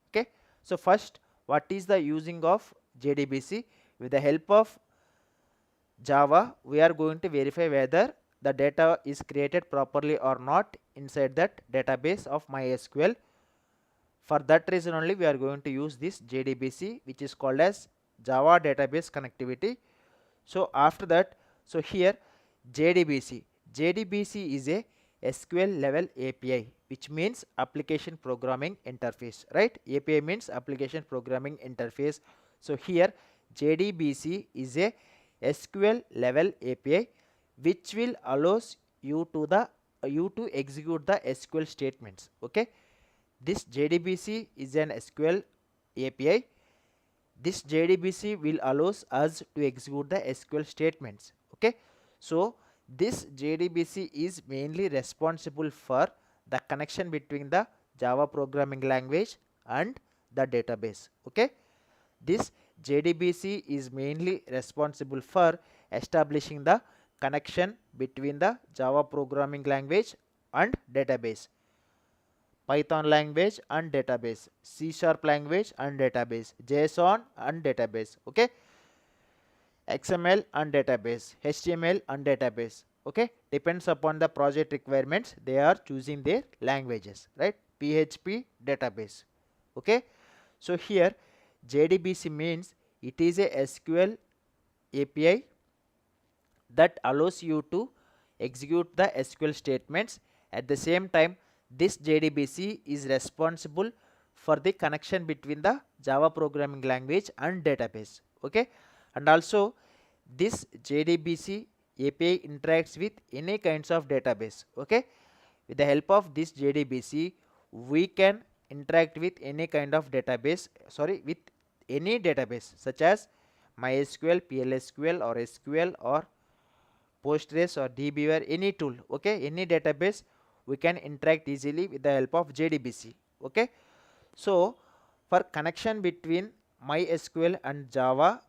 [SPEAKER 1] Okay, so first, what is the using of JDBC? With the help of Java, we are going to verify whether the data is created properly or not inside that database of MySQL. For that reason only we are going to use this JDBC, which is called as Java database connectivity. So after that, so here JDBC is a SQL level API, which means application programming interface, right? API means application programming interface. So here JDBC is a SQL level API which will allows you to execute the SQL statements. Okay, this JDBC is an SQL API. This JDBC will allows us to execute the SQL statements. Okay, so this JDBC is mainly responsible for the connection between the Java programming language and the database. Okay, this JDBC is mainly responsible for establishing the connection between the Java programming language and database, Python language and database, C# language and database, JSON and database, okay, XML and database, HTML and database. Okay, depends upon the project requirements, they are choosing their languages, right? PHP database. Okay, so here JDBC means it is a SQL API that allows you to execute the SQL statements. At the same time, this JDBC is responsible for the connection between the Java programming language and database. Okay, and also this JDBC API interacts with any kinds of database. Okay, with the help of this JDBC, we can interact with any kind of database, with any database such as MySQL, PLSQL or SQL or Postgres or DB, any tool. Okay, any database we can interact easily with the help of JDBC. Okay, so for connection between MySQL and Java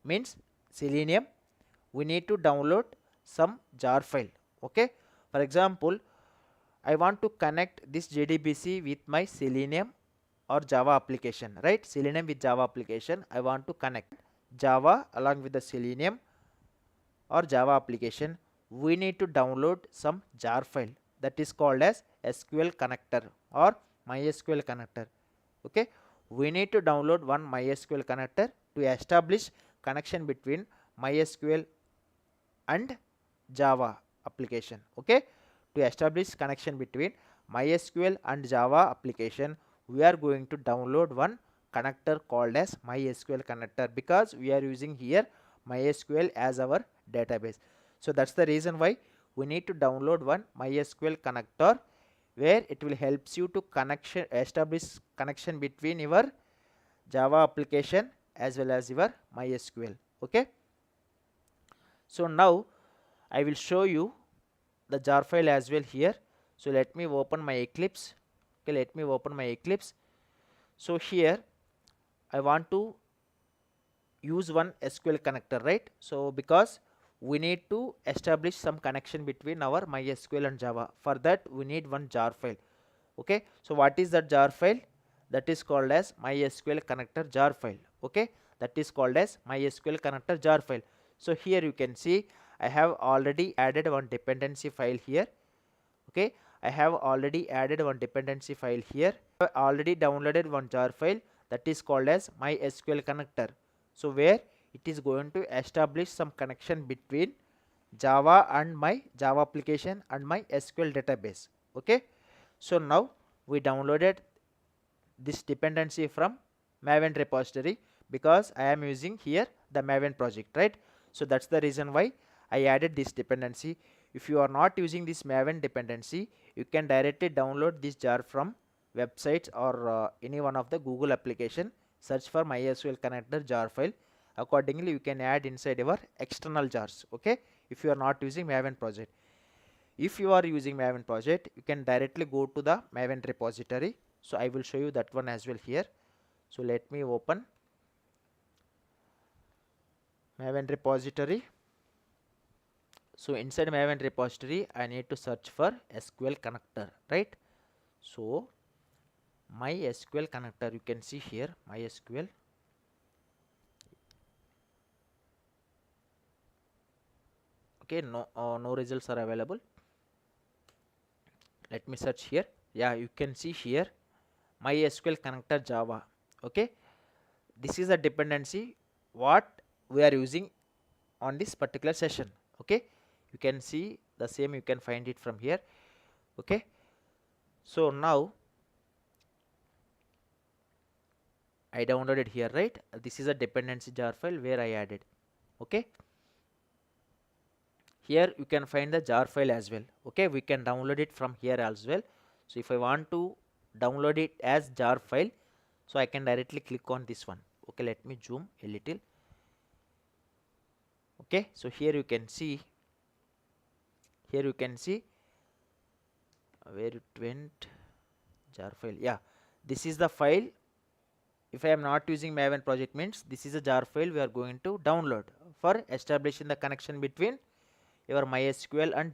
[SPEAKER 1] means Selenium, we need to download some jar file. Okay, for example, I want to connect this JDBC with my Selenium or Java application, right? Selenium with Java application, I want to connect Java along with the Selenium or Java application. We need to download some jar file that is called as SQL connector or MySQL connector. Okay, we need to download one MySQL connector to establish connection between MySQL and Java application. Okay, to establish connection between MySQL and Java application, we are going to download one connector called as MySQL connector, because we are using here MySQL as our database. So that's the reason why we need to download one MySQL connector, where it will helps you to establish connection between your Java application as well as your MySQL. Okay, so now I will show you the jar file as well here. So let me open my eclipse. Okay, let me open my eclipse. So here I want to use one SQL connector, right? So because we need to establish some connection between our MySQL and Java. For that we need one jar file. Okay, so what is that jar file? That is called as MySQL connector jar file. Okay, that is called as MySQL connector jar file. So here you can see I have already added one dependency file here. Okay, I have already added one dependency file here. I have already downloaded one jar file that is called as MySQL connector. So where it is going to establish some connection between Java and my Java application and my SQL database. Okay, so now we downloaded this dependency from maven repository because I am using here the maven project, right? So that's the reason why I added this dependency. If you are not using this maven dependency, you can directly download this jar from websites or any one of the Google application. Search for MySQL connector jar file. Accordingly you can add inside your external jars. Okay, if you are not using maven project. If you are using maven project, you can directly go to the maven repository. So I will show you that one as well here. So let me open maven repository. So inside maven repository I need to search for SQL connector, right? So MySQL connector, you can see here MySQL. Okay, no results are available. Let me search here. Yeah, you can see here MySQL connector Java. Okay, this is a dependency what we are using on this particular session. Okay, you can see the same, you can find it from here. Okay, so now I downloaded here, right? This is a dependency jar file where I added. Okay, here you can find the jar file as well. Okay, we can download it from here as well. So if I want to download it as jar file, so I can directly click on this one. Okay, let me zoom a little. Okay, so here you can see where it went, jar file. Yeah, this is the file. If I am not using maven project, means this is a jar file we are going to download for establishing the connection between your MySQL and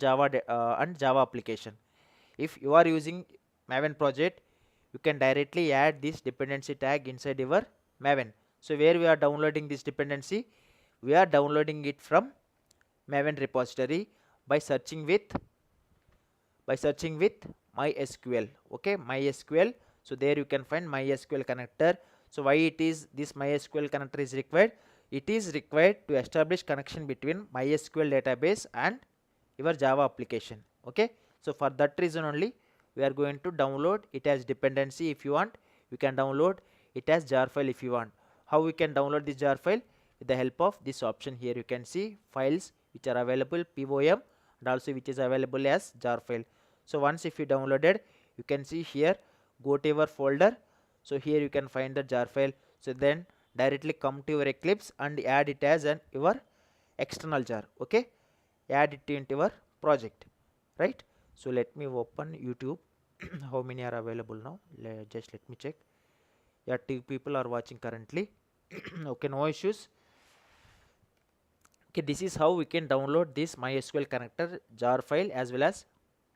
[SPEAKER 1] Java application. If you are using maven project, you can directly add this dependency tag inside your maven. So where we are downloading this dependency, we are downloading it from maven repository by searching with MySQL. Okay, MySQL. So there you can find MySQL connector. So why it is this MySQL connector is required? It is required to establish connection between MySQL database and your Java application. Okay, so for that reason only we are going to download it as dependency. If you want, you can download it as jar file if you want. How we can download this jar file? With the help of this option here, you can see files which are available POM and also which is available as jar file. So once if you downloaded, you can see here, go to your folder. So here you can find the jar file. So then directly come to your eclipse and add it as your external jar. Okay, add it into your project, right? So let me open YouTube. How many are available now? Just let me check. Yeah, 2 people are watching currently. Okay, no issues. Okay, this is how we can download this MySQL connector jar file as well as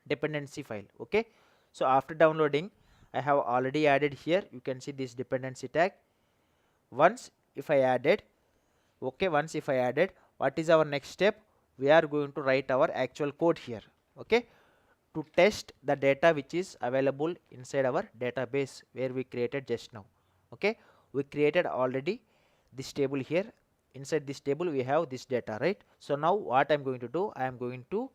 [SPEAKER 1] dependency file. Okay, so after downloading, I have already added here. You can see this dependency tag. Once if I added, what is our next step? We are going to write our actual code here. Okay, to test the data which is available inside our database where we created just now. Okay, we created already this table here. Inside this table we have this data, right? So now what I'm going to do, I am going to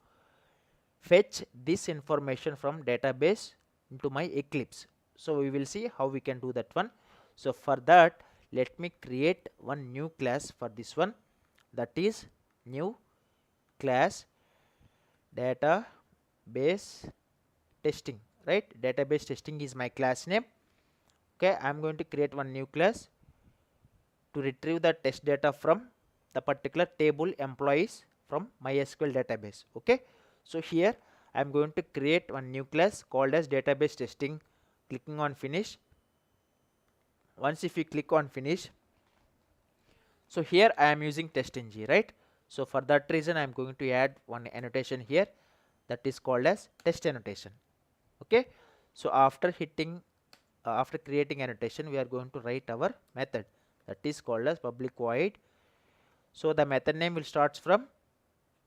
[SPEAKER 1] fetch this information from database into my eclipse. So we will see how we can do that one. So for that, let me create one new class for this one, that is new class database testing, right? Database testing is my class name. Okay, I'm going to create one new class to retrieve the test data from the particular table employees from MySQL database. Okay, so here I'm going to create one new class called as database testing, clicking on finish. Once if you click on finish, so here I am using testng, right? So for that reason I am going to add one annotation here, that is called as test annotation. Okay, so after hitting after creating annotation, we are going to write our method, that is called as public void. So the method name will starts from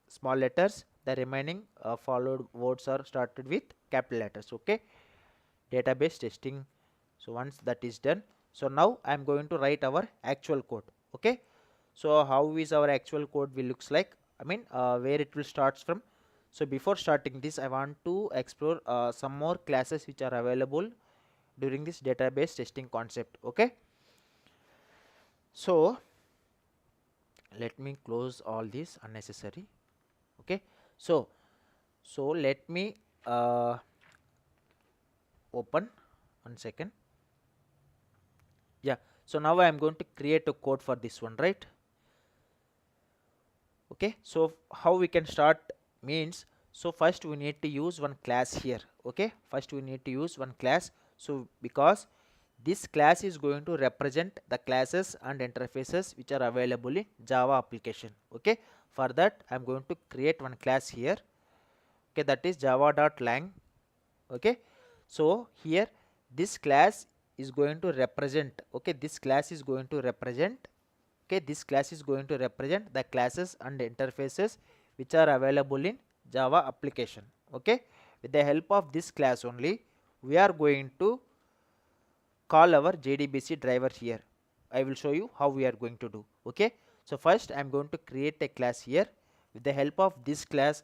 [SPEAKER 1] small letters, the remaining followed words are started with capital letters. Okay, database testing. So once that is done, so now I am going to write our actual code. Okay, so how is our actual code will looks like, I mean where it will starts from. So before starting this, I want to explore some more classes which are available during this database testing concept. Okay, so let me close all this unnecessary. Okay, so let me open 1 second. Yeah, so now I am going to create a code for this one, right? Okay, so how we can start means, so first we need to use one class here. Okay, first we need to use one class. So because this class is going to represent the classes and interfaces which are available in Java application. Okay, for that I am going to create one class here. Okay, that is java.lang. Okay, so here this class is going to represent, okay, this class is going to represent, okay, this class is going to represent the classes and interfaces which are available in Java application. Okay, with the help of this class only we are going to call our JDBC driver here. I will show you how we are going to do. Okay, so first I am going to create a class here. With the help of this class,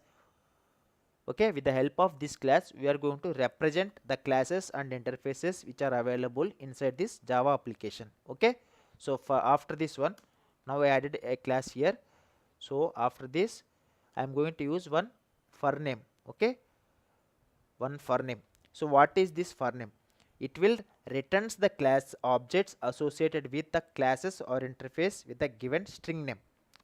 [SPEAKER 1] okay, with the help of this class we are going to represent the classes and interfaces which are available inside this Java application. Okay, so for after this one, now I added a class here. So after this I am going to use one for name. Okay, one for name. So what is this for name? It will returns the class objects associated with the classes or interface with a given string name.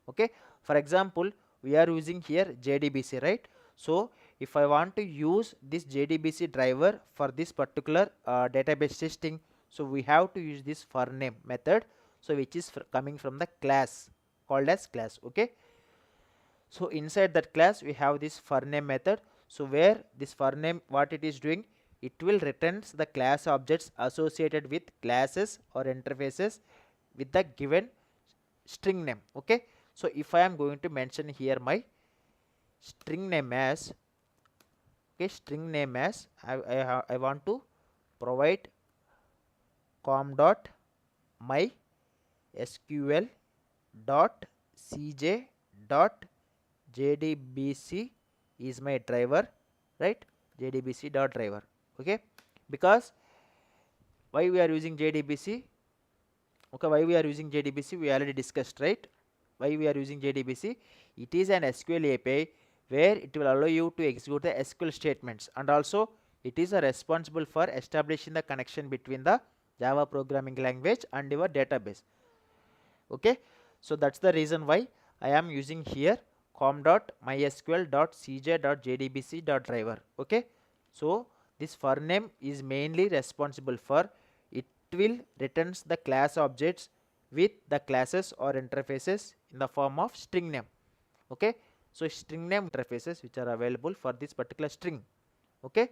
[SPEAKER 1] Okay, for example we are using here JDBC, right? So if I want to use this JDBC driver for this particular database testing, so we have to use this for name method, so which is coming from the class called as class. Okay, so inside that class we have this for name method. So where this for name, what it is doing, it will returns the class objects associated with classes or interfaces with the given string name. Okay, so if I am going to mention here my string name as, okay, string name as I want to provide com dot MySQL dot cj dot JDBC is my driver, right? JDBC dot driver. Okay, because why we are using JDBC? Okay, why we are using JDBC we already discussed, right? Why we are using JDBC? It is an SQL API where it will allow you to execute the SQL statements, and also it is responsible for establishing the connection between the Java programming language and your database. Okay, so that's the reason why I am using here com.mysql.cj.jdbc.driver. Okay, so this for name is mainly responsible for, it will returns the class objects with the classes or interfaces in the form of string name. Okay, so string name interfaces which are available for this particular string. Okay,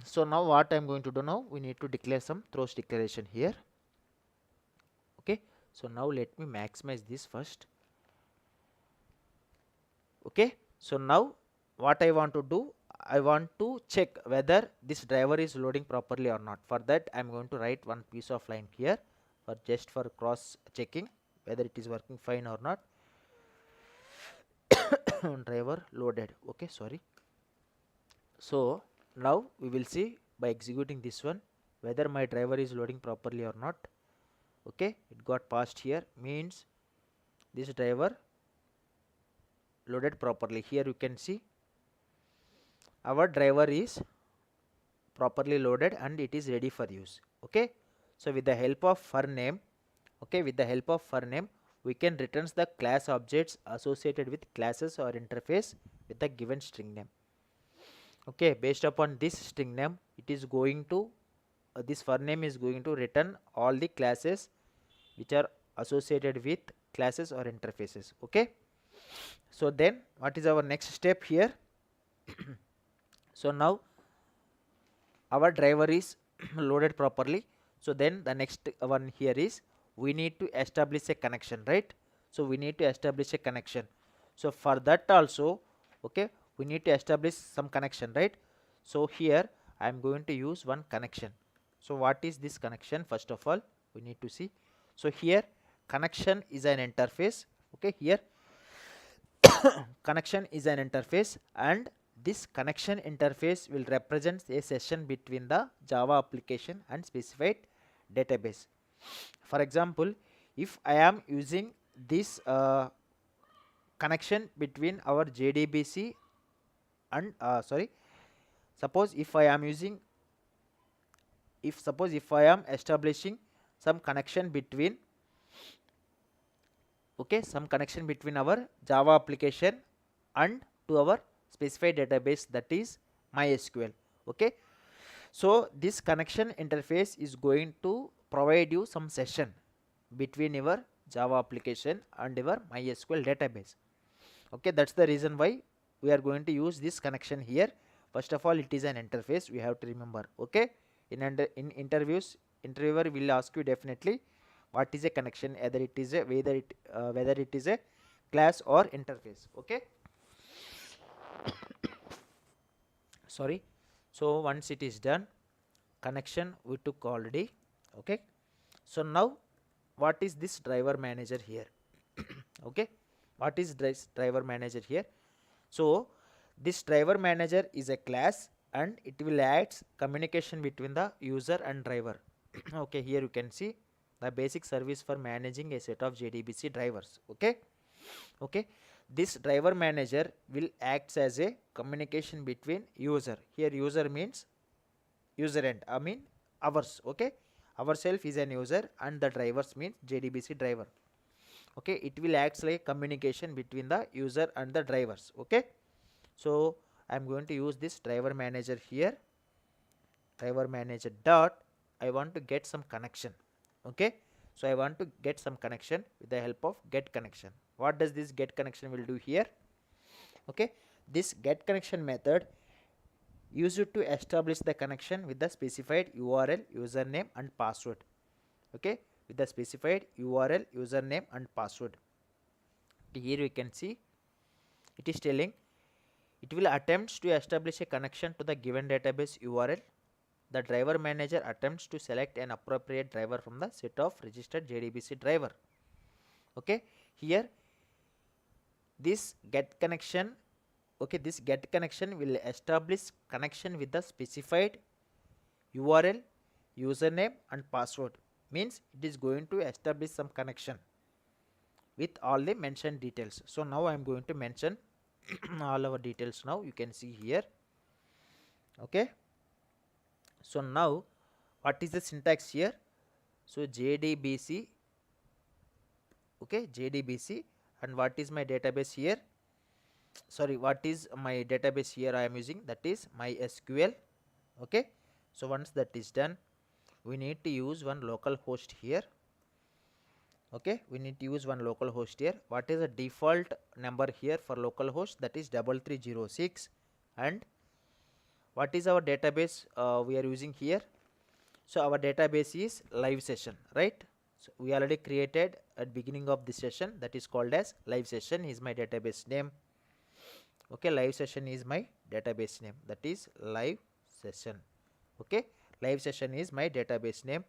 [SPEAKER 1] so now what I am going to do, now we need to declare some throws declaration here. Okay, so now let me maximize this first. Okay, so now what I want to do, I want to check whether this driver is loading properly or not. For that I am going to write one piece of line here for just for cross checking whether it is working fine or not. Driver loaded. Okay, sorry. So now we will see by executing this one whether my driver is loading properly or not. Okay, it got passed here, means this driver loaded properly. Here you can see our driver is properly loaded and it is ready for use. Okay, so with the help of for name, okay, with the help of for name we can returns the class objects associated with classes or interface with the given string name. Okay, based upon this string name, it is going to this for name is going to return all the classes which are associated with classes or interfaces. Okay, so then what is our next step here? So now our driver is loaded properly. So then the next one here is we need to establish a connection, right? So we need to establish a connection. So for that also, okay, we need to establish some connection, right? So here I am going to use one connection. So what is this connection? First of all, we need to see. So here connection is an interface. Okay, here connection is an interface, and this connection interface will represent a session between the Java application and specified database. For example, if I am using this connection between our JDBC and suppose if I am using if I am establishing some connection between some connection between our Java application and to our specified database, that is MySQL. Okay, so this connection interface is going to provide you some session between your Java application and your MySQL database. Okay, that's the reason why we are going to use this connection here. First of all, it is an interface, we have to remember. Okay, in interviews, interviewer will ask you definitely what is a connection, whether it is a whether it is a class or interface. Okay, sorry. So once it is done, connection we took already. Okay, so now what is this driver manager here? Okay, what is this driver manager here? So this driver manager is a class and it will add communication between the user and driver. Okay, here you can see the basic service for managing a set of JDBC drivers. Okay, okay, this driver manager will act as a communication between user. Here user means user end, I mean ours. Okay, ourself is an user and the drivers means JDBC driver. Okay, it will act like communication between the user and the drivers. Okay, so I am going to use this driver manager here, driver manager dot, I want to get some connection. Okay, so I want to get some connection with the help of get connection. What does this get connection will do here? Okay, this get connection method used to establish the connection with the specified URL, username and password. Okay, with the specified URL, username and password. Here we can see it is telling it will attempt to establish a connection to the given database URL. The driver manager attempts to select an appropriate driver from the set of registered JDBC driver. Okay, here this get connection, okay, this get connection will establish connection with the specified URL, username and password. Means it is going to establish some connection with all the mentioned details. So now I am going to mention all our details. Now you can see here. Okay, so now what is the syntax here? So JDBC, okay, JDBC, and what is my database here? Sorry, what is my database here I am using? That is MySQL. Okay, so once that is done, we need to use one local host here. Okay, we need to use one local host here. What is the default number here for local host? That is 3306. And what is our database we are using here? So our database is live session, right? So we already created at beginning of this session, that is called as live session is my database name. Okay, live session is my database name, that is live session. Okay, live session is my database name.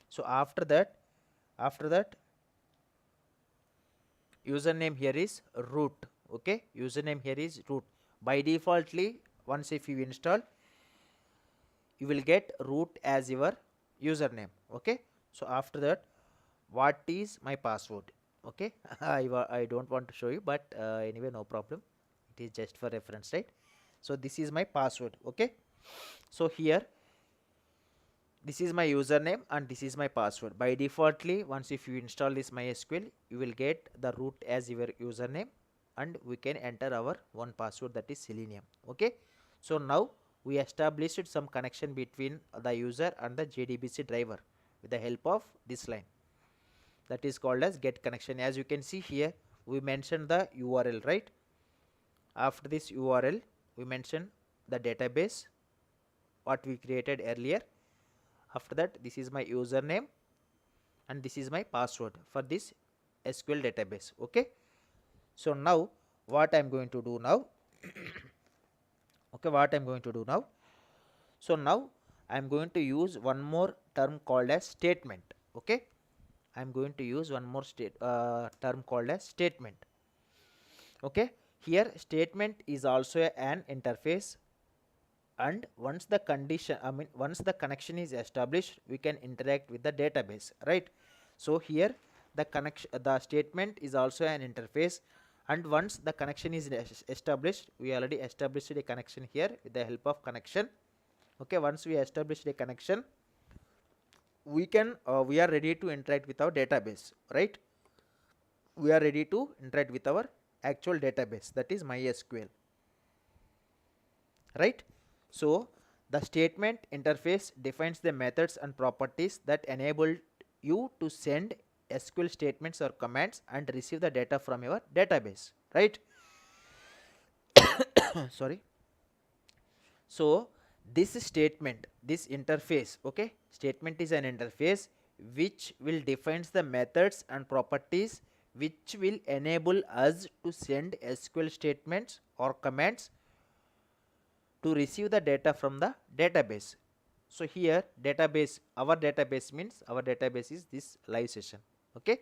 [SPEAKER 1] So after that username here is root. Okay, username here is root. By defaultly, once if you install, you will get root as your username. Okay, so after that, what is my password? Okay, I don't want to show you, but anyway, no problem, it is just for reference, right? So this is my password. Okay, so here this is my username and this is my password. By defaultly, once if you install this MySQL, you will get the root as your username and we can enter our one password, that is Selenium. Okay, so now we established some connection between the user and the JDBC driver with the help of this line, that is called as get connection. As you can see here, we mentioned the URL, right? After this URL we mention the database what we created earlier. After that, this is my username and this is my password for this SQL database. Okay, so now what I'm going to do now okay, what I'm going to do now, so now I'm going to use one more term called as statement. Okay, I'm going to use one more term called as statement. Okay, here statement is also an interface, and once the once the connection is established, we can interact with the database, right? So here the statement is also an interface, and once the connection is established, we already established a connection here with the help of connection. Okay, once we established a connection, we are ready to interact with our database, right? We are ready to interact with our actual database, that is MySQL, right? So the statement interface defines the methods and properties that enable you to send SQL statements or commands and receive the data from your database, right? Sorry. So this statement, this interface, okay, statement is an interface which will defines the methods and properties which will enable us to send SQL statements or commands to receive the data from the database. So here database, our database means our database is this live session. Okay,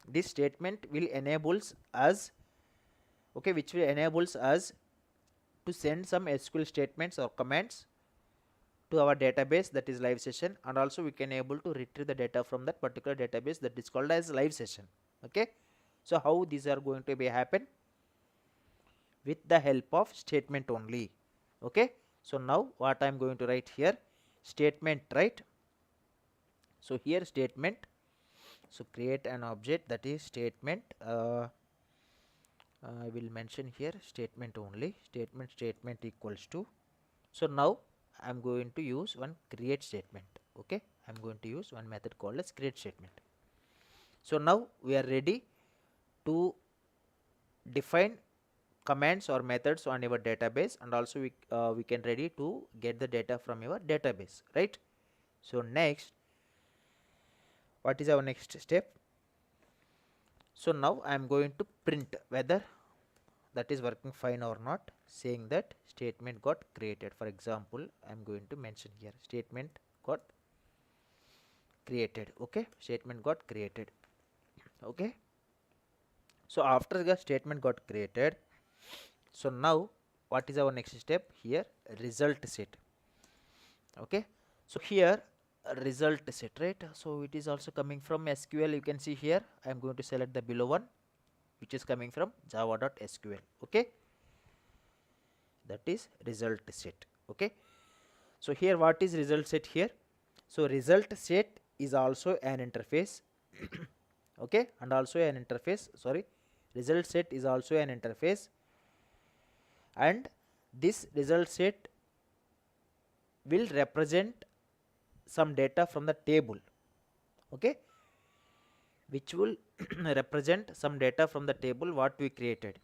[SPEAKER 1] this statement will enables us, okay, which will enables us to send some SQL statements or commands to our database, that is live session, and also we can able to retrieve the data from that particular database that is called as live session. Okay, so how these are going to be happen? With the help of statement only. Okay, so now what I am going to write here, statement, right? So here statement, so create an object, that is statement. I will mention here statement only, statement equals to, so now I am going to use one create statement. Okay, I am going to use one method called as create statement. So now we are ready to define commands or methods on your database, and also we can ready to get the data from your database, right? So next, what is our next step? So now I am going to print whether that is working fine or not, saying that statement got created. For example, I am going to mention here statement got created. Okay, statement got created. Okay, so after the statement got created, so now what is our next step here? Result set. Okay, so here result set, right? So it is also coming from SQL. You can see here I am going to select the below one, which is coming from java.sql. Okay, that is result set. Okay, so here what is result set here? So result set is also an interface. Okay, and also an interface, sorry, result set is also an interface, and this result set will represent some data from the table. Okay, which will represent some data from the table what we created,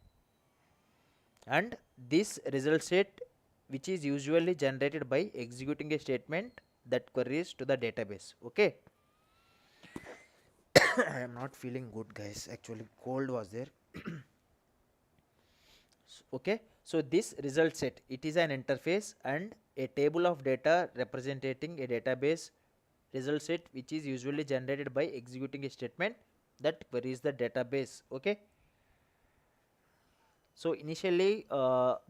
[SPEAKER 1] and this result set which is usually generated by executing a statement that queries to the database. Okay, I am not feeling good, guys, actually cold was there. Okay, so this result set, it is an interface and a table of data representing a database result set which is usually generated by executing a statement that queries the database. Okay, so initially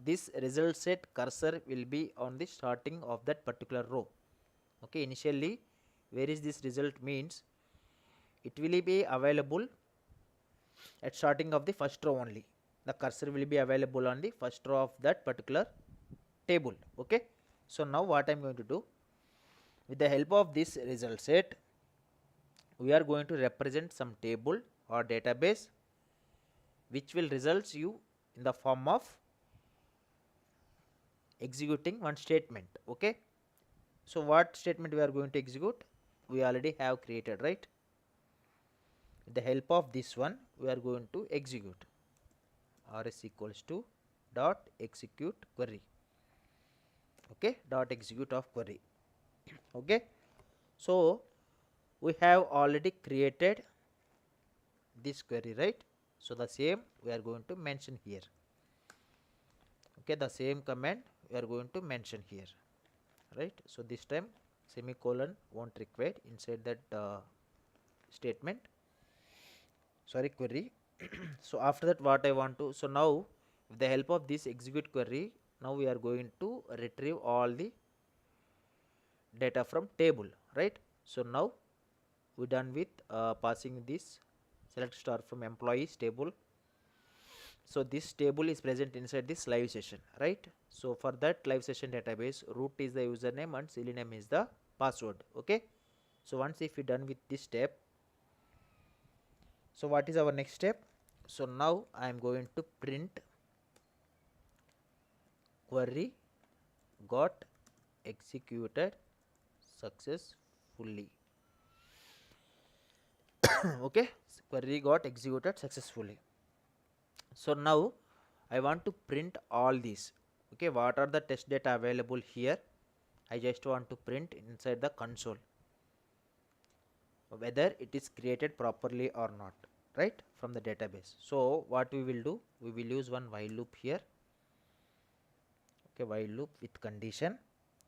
[SPEAKER 1] this result set cursor will be on the starting of that particular row. Okay, initially where is this result means it will be available at starting of the first row only. The cursor will be available on the first row of that particular table. Okay, so now what I am going to do, with the help of this result set, we are going to represent some table or database which will results you in the form of executing one statement. Okay, so what statement we are going to execute? We already have created, right? With the help of this one, we are going to execute rs equals to dot execute query. Okay, dot execute of query. Okay, so we have already created this query, right? So the same we are going to mention here. Okay, the same command we are going to mention here, right? So this time semicolon won't require inside that statement, sorry, query. So after that, what I want to, so now with the help of this execute query, now we are going to retrieve all the data from table, right? So now we done with passing this select star from employees table. So this table is present inside this live session, right? So for that live session database, root is the username and Selenium is the password. Okay, so once if we done with this step, so what is our next step? So now I am going to print query got executed successfully. Okay, query got executed successfully. So now I want to print all these. Okay, what are the test data available here? I just want to print inside the console whether it is created properly or not, right, from the database. So what we will do, we will use one while loop here. Okay, while loop with condition.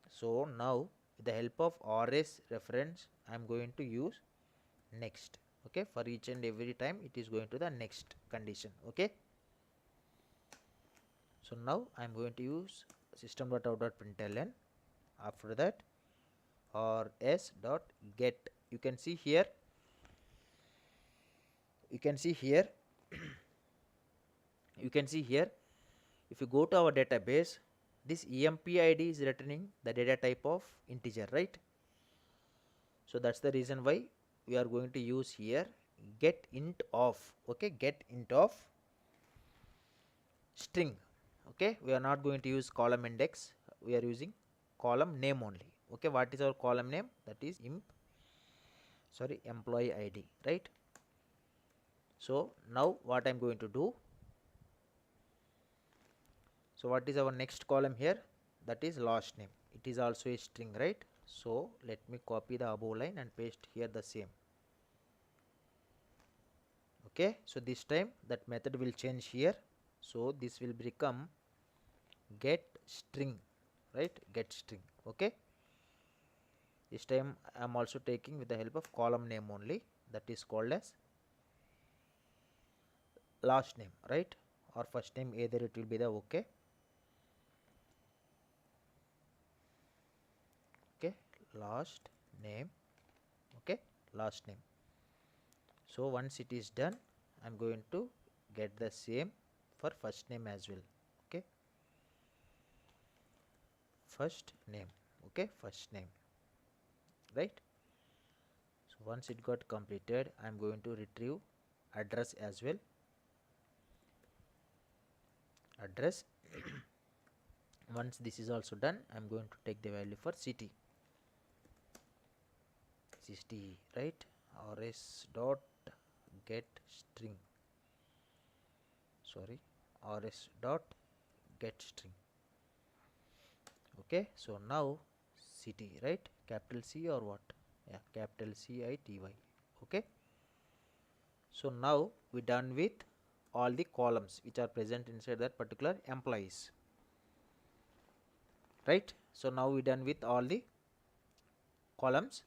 [SPEAKER 1] So now with the help of rs reference, I am going to use next. Okay, for each and every time it is going to the next condition. Okay, so now I am going to use system.out.println. After that rs dot get, you can see here, you can see here you can see here, if you go to our database, this emp id is returning the data type of integer, right? So that's the reason why we are going to use here get int of. Okay, get int of string. Okay, we are not going to use column index, we are using column name only. Okay, what is our column name? That is employee id, right? So now what I'm going to do, so what is our next column here? That is last name. It is also a string, right? So let me copy the above line and paste here the same. Okay, so this time that method will change here. So this will become get string, right? Get string. Okay, this time I am also taking with the help of column name only, that is called as last name, right? Or first name, either it will be the okay. Okay, last name. Okay, last name. So once it is done, I'm going to get the same for first name as well. Okay, first name. Okay, first name, right? So once it got completed, I'm going to retrieve address as well. Address. Once this is also done, I'm going to take the value for city, right? rs dot get string, sorry, rs dot get string. Okay, so now city, right? Capital C or what? Yeah, capital CITY. Okay, so now we done with all the columns which are present inside that particular employees, right? So now we done with all the columns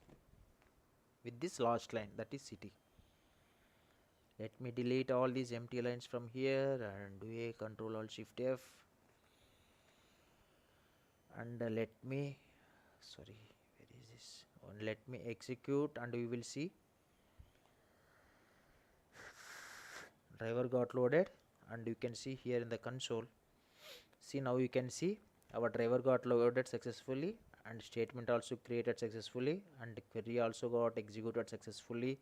[SPEAKER 1] with this last line, that is city. Let me delete all these empty lines from here and do a Control Alt Shift F, and let me, sorry, where is this one? Let me execute and we will see driver got loaded, and you can see here in the console. See, now you can see our driver got loaded successfully and statement also created successfully and query also got executed successfully.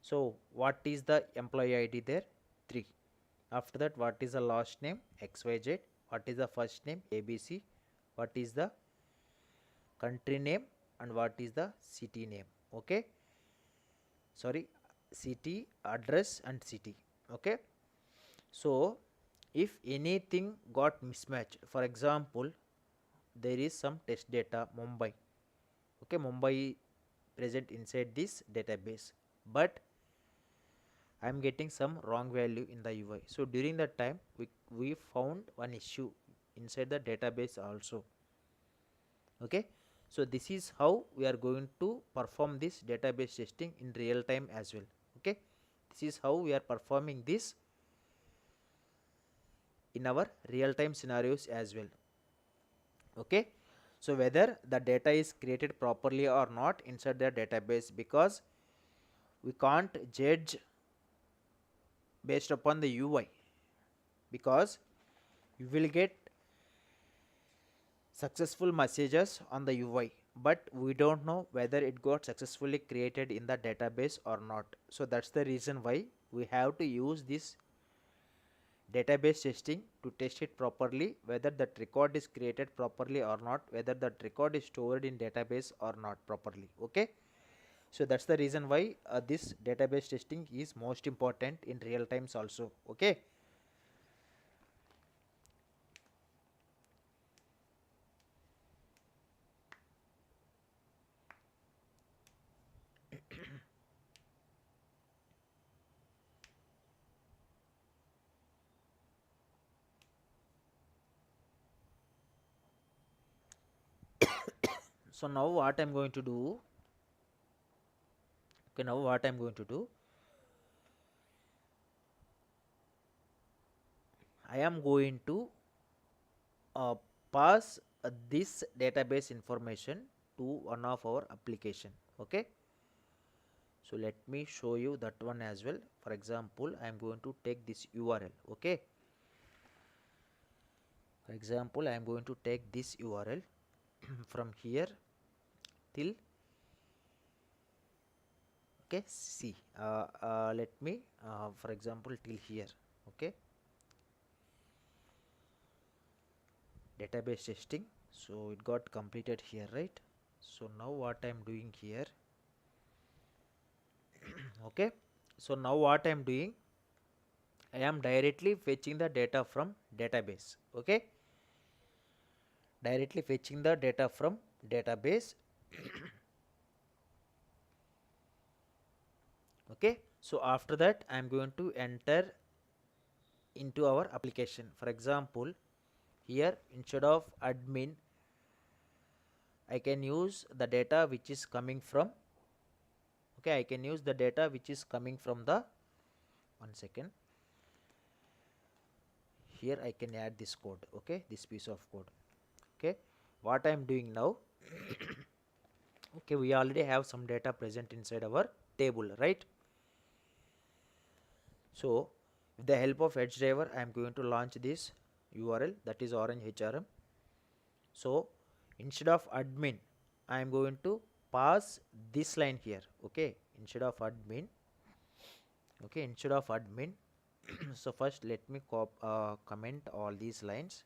[SPEAKER 1] So what is the employee ID there? 3. After that, what is the last name? XYZ. What is the first name? ABC. What is the country name and what is the city name? Okay, sorry, city address and city. Okay, so if anything got mismatched, for example, there is some test data Mumbai. Okay, Mumbai present inside this database, but I am getting some wrong value in the UI. So during that time we found one issue inside the database also. Okay, so this is how we are going to perform this database testing in real time as well. Okay, this is how we are performing this in our real time scenarios as well. Okay, so whether the data is created properly or not inside the database, because we can't judge based upon the UI, because you will get successful messages on the UI, but we don't know whether it got successfully created in the database or not. So that's the reason why we have to use this database testing to test it properly, whether that record is created properly or not, whether that record is stored in database or not properly. Okay, so that's the reason why this database testing is most important in real times also. Okay, so now what I'm going to do, okay, now what I'm going to do, I am going to uh, pass this database information to one of our application. Okay, so let me show you that one as well. For example, I am going to take this URL. Okay, for example, I am going to take this URL from here till, okay, see, let me for example till here. Okay, database testing, so it got completed here, right? So now what I am doing here, okay, so now what I am doing, I am directly fetching the data from database. Okay, directly fetching the data from database. Okay, so after that I am going to enter into our application. For example, here instead of admin, I can use the data which is coming from, okay, I can use the data which is coming from the, one second, here I can add this code. Okay, this piece of code. Okay, what I am doing now, okay, we already have some data present inside our table, right? So with the help of Edge driver, I am going to launch this URL, that is orange HRM. So instead of admin, I am going to pass this line here. Okay, instead of admin, okay, instead of admin. So first let me comment all these lines.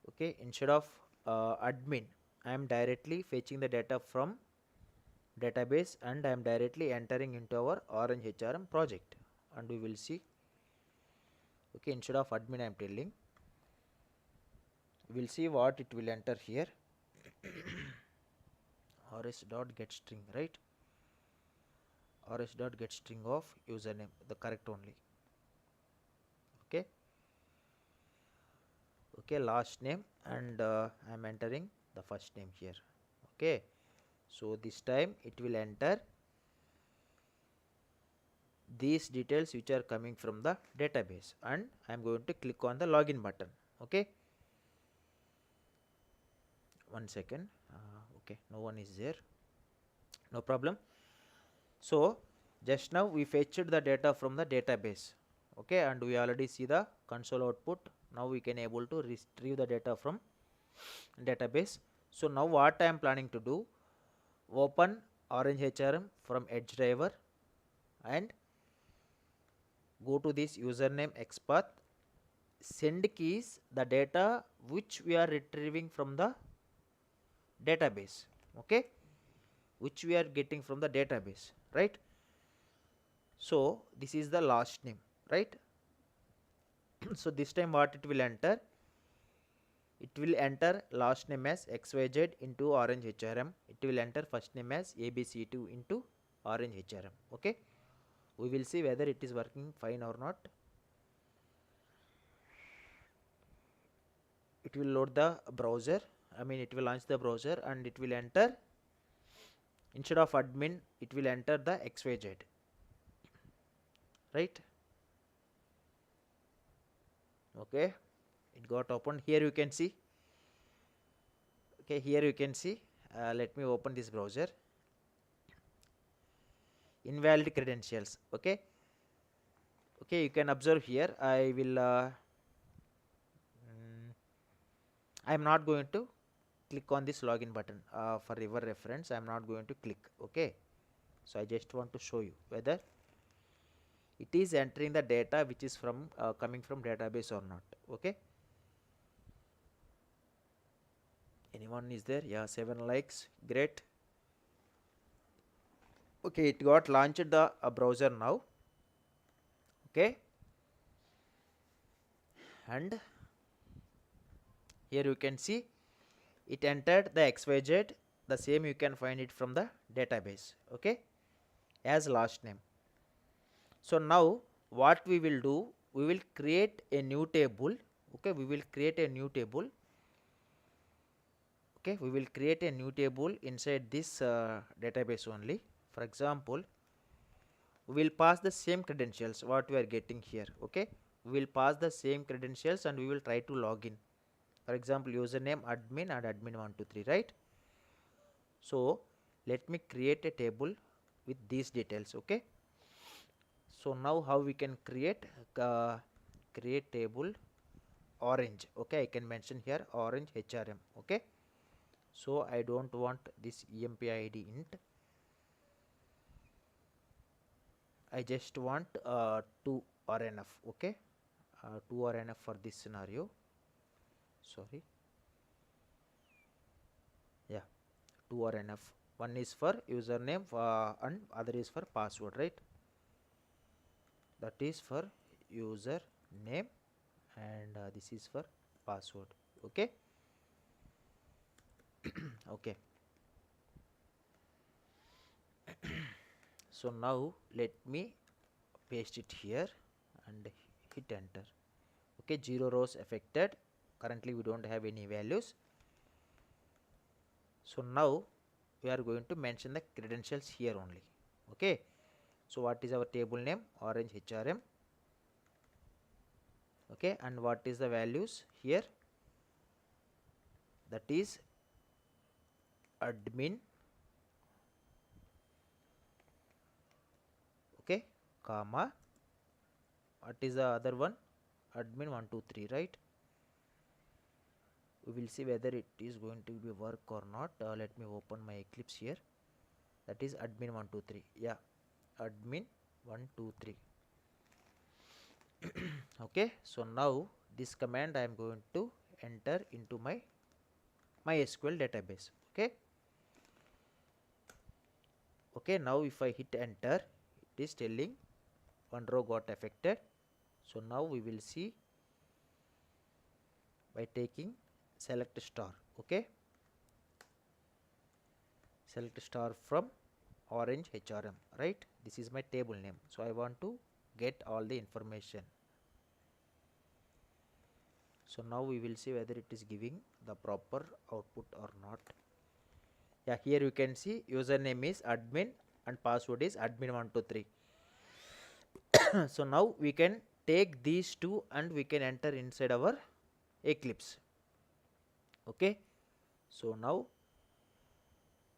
[SPEAKER 1] Okay, instead of admin, I am directly fetching the data from database and I am directly entering into our orange HRM project, and we will see. Okay, instead of admin I am telling, we will see what it will enter here. rs dot get string, right? rs dot get string of username, the correct only. Okay, okay, last name, and I am entering the first name here. Okay, so this time it will enter these details which are coming from the database, and I am going to click on the login button. Okay, one second, okay, no one is there, no problem. So just now we fetched the data from the database. Okay, and we already see the console output. Now we can able to retrieve the data from database. So now what I am planning to do, open orange HRM from Edge driver and go to this username XPath, send keys the data which we are retrieving from the database, okay, which we are getting from the database, right? So this is the last name, right? So this time what it will enter, it will enter last name as XYZ into orange HRM, it will enter first name as ABC2 into orange HRM, okay. We will see whether it is working fine or not. It will load the browser, it will launch the browser, and it will enter, instead of admin it will enter the XYZ, right? Okay, it got opened. Here you can see, okay, here you can see, let me open this browser. Invalid credentials, okay. Okay, you can observe here, I will I am not going to click on this login button, for your reference I am not going to click, okay. So I just want to show you whether it is entering the data which is from coming from database or not, okay. Anyone is there? Yeah, 7 likes, great. Okay, it got launched the browser now, okay. And here you can see it entered the XYZ, the same you can find it from the database, okay, as last name. So now what we will do, we will create a new table, okay, we will create a new table, okay, we will create a new table inside this database only. For example, we will pass the same credentials what we are getting here, okay. We will pass the same credentials and we will try to log in. For example, username admin and admin123, right? So let me create a table with these details, okay. So now how we can create table orange, okay, I can mention here orange HRM, okay. So I don't want this empid int, I just want 2 or enough, okay. 2 or enough for this scenario, sorry, yeah, 2 or enough. One is for username and other is for password, right? That is for user name and this is for password, okay. Okay, so now let me paste it here and hit enter, okay. 0 rows affected, currently we don't have any values. So now we are going to mention the credentials here only, okay. So what is our table name? Orange HRM, okay. And what is the values here? That is admin, okay, comma, what is the other one? Admin123, right? We will see whether it is going to be work or not. Let me open my eclipse here. That is admin123, yeah, admin123. Okay, so now this command I am going to enter into my MySQL database, okay. Okay, now if I hit enter, it is telling one row got affected. So now we will see by taking select star, okay, select star from orange HRM, right? This is my table name, so I want to get all the information. So now we will see whether it is giving the proper output or not. Yeah, here you can see username is admin and password is admin123. So now we can take these two and we can enter inside our eclipse, okay. So now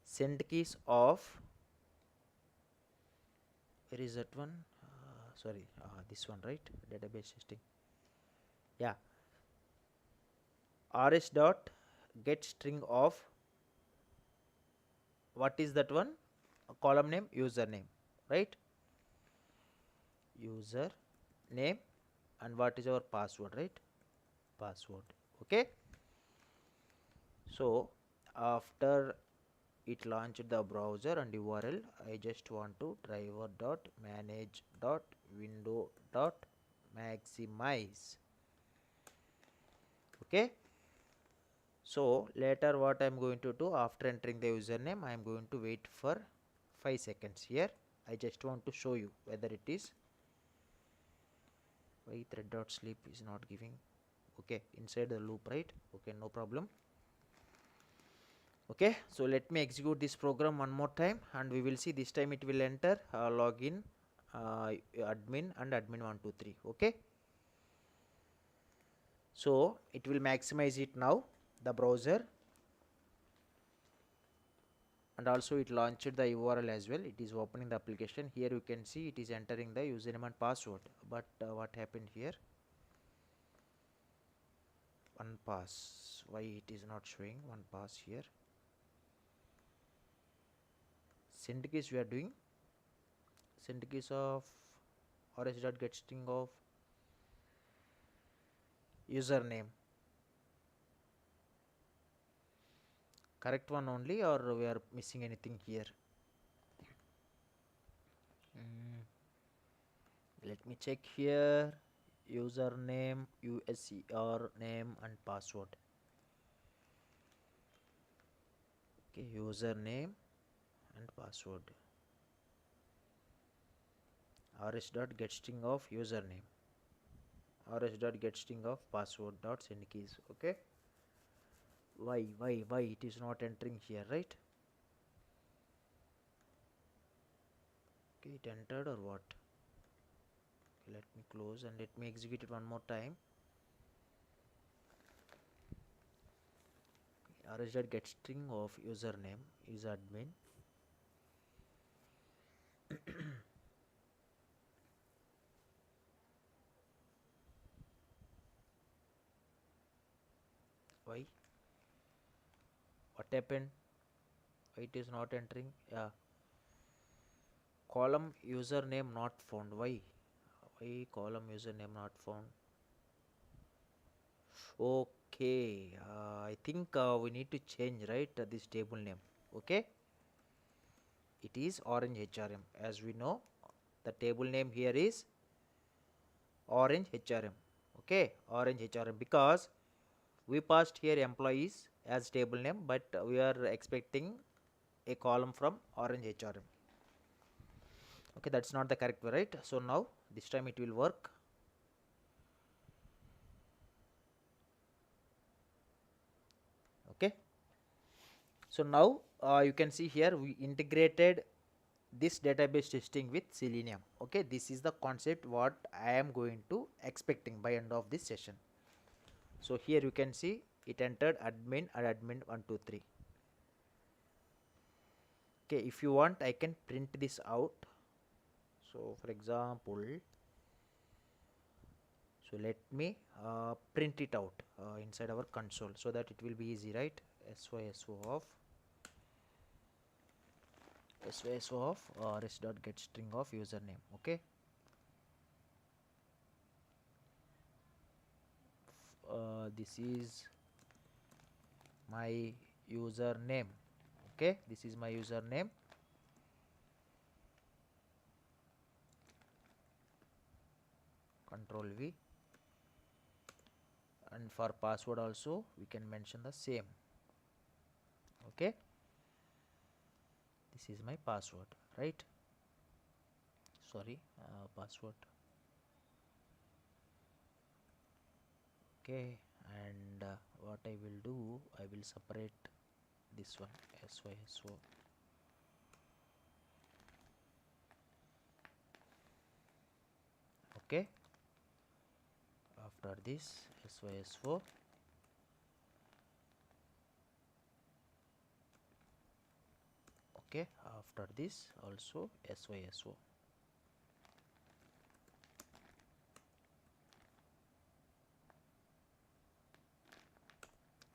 [SPEAKER 1] send keys of, where is that one? Sorry, this one, right? Database testing, yeah. rs dot get string of, what is that one? A column name username, right? User name and what is our password, right? Password. Okay. So after it launched the browser and URL, I just want to driver dot manage dot window dot maximize. Okay. So later what I am going to do, after entering the username, I am going to wait for 5 seconds here. I just want to show you whether it is. Why thread dot sleep is not giving. Okay, inside the loop, right? Okay, no problem. Okay, so let me execute this program one more time and we will see. This time it will enter login, admin and admin123. Okay, so it will maximize it now, the browser, and also it launched the URL as well. It is opening the application. Here you can see it is entering the username and password, but what happened here? One pass. Why it is not showing one pass here? Send keys we are doing. Send keys of rs.getString of username. Correct one only, or we are missing anything here? Let me check here. Username, USER name and password. Okay, username and password. rs.getString of username, rs.getString of password dot send keys. Okay, why it is not entering here, right? Okay, it entered or what? Okay, let me close and let me execute it one more time. rs.getString of username is admin. Why? What happened? Why it is not entering? Yeah, column username not found. Why column username not found? Okay, I think we need to change, right, this table name. Okay, it is orange HRM. As we know, the table name here is orange HRM. Okay, orange HRM, because we passed here employees as table name, but we are expecting a column from orange HRM. Okay, that's not the correct way, right? So now this time it will work. Okay, so now you can see here we integrated this database testing with Selenium. Okay, this is the concept what I am going to expecting by end of this session. So here you can see it entered admin and admin123. Okay, if you want I can print this out. So for example, so let me print it out inside our console so that it will be easy, right? SYSO of rs.getString of username. Okay, this is my username. Okay, this is my username. Control V, and for password also we can mention the same. Okay, this is my password, right? Sorry, password. Okay, and what I will do, I will separate this one, SYSO. Okay, after this SYSO. Okay, after this also SYSO.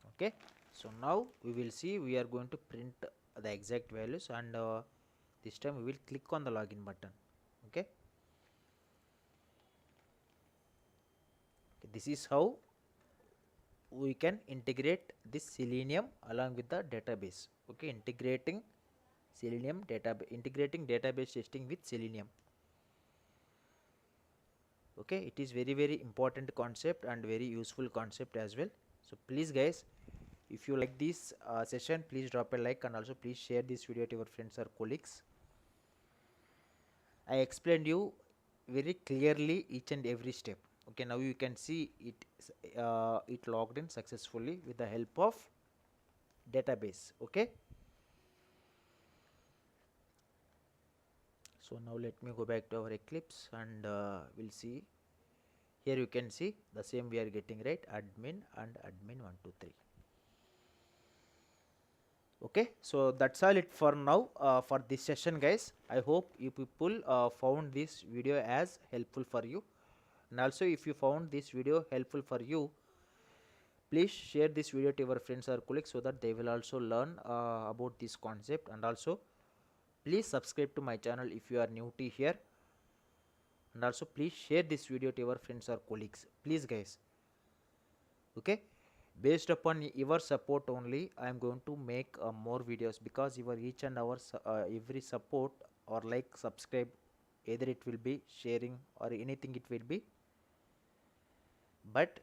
[SPEAKER 1] Okay, so now we will see, we are going to print the exact values, and this time we will click on the login button. Okay, this is how we can integrate this Selenium along with the database. Okay, integrating database testing with Selenium. Okay, it is very important concept and very useful concept as well. So please guys, if you like this session, please drop a like and also please share this video to your friends or colleagues. I explained you very clearly each and every step. Okay, now you can see it logged in successfully with the help of database. Okay, so now let me go back to our Eclipse and we'll see. Here you can see the same we are getting, right? Admin and admin123. Okay, so that's all it for now for this session, guys. I hope you people found this video as helpful for you, and also if you found this video helpful for you, please share this video to your friends or colleagues so that they will also learn about this concept. And also please subscribe to my channel if you are new to here, and also please share this video to your friends or colleagues, please guys. Okay, based upon your support only I am going to make more videos, because your each and our every support or like, subscribe, either it will be sharing or anything it will be, but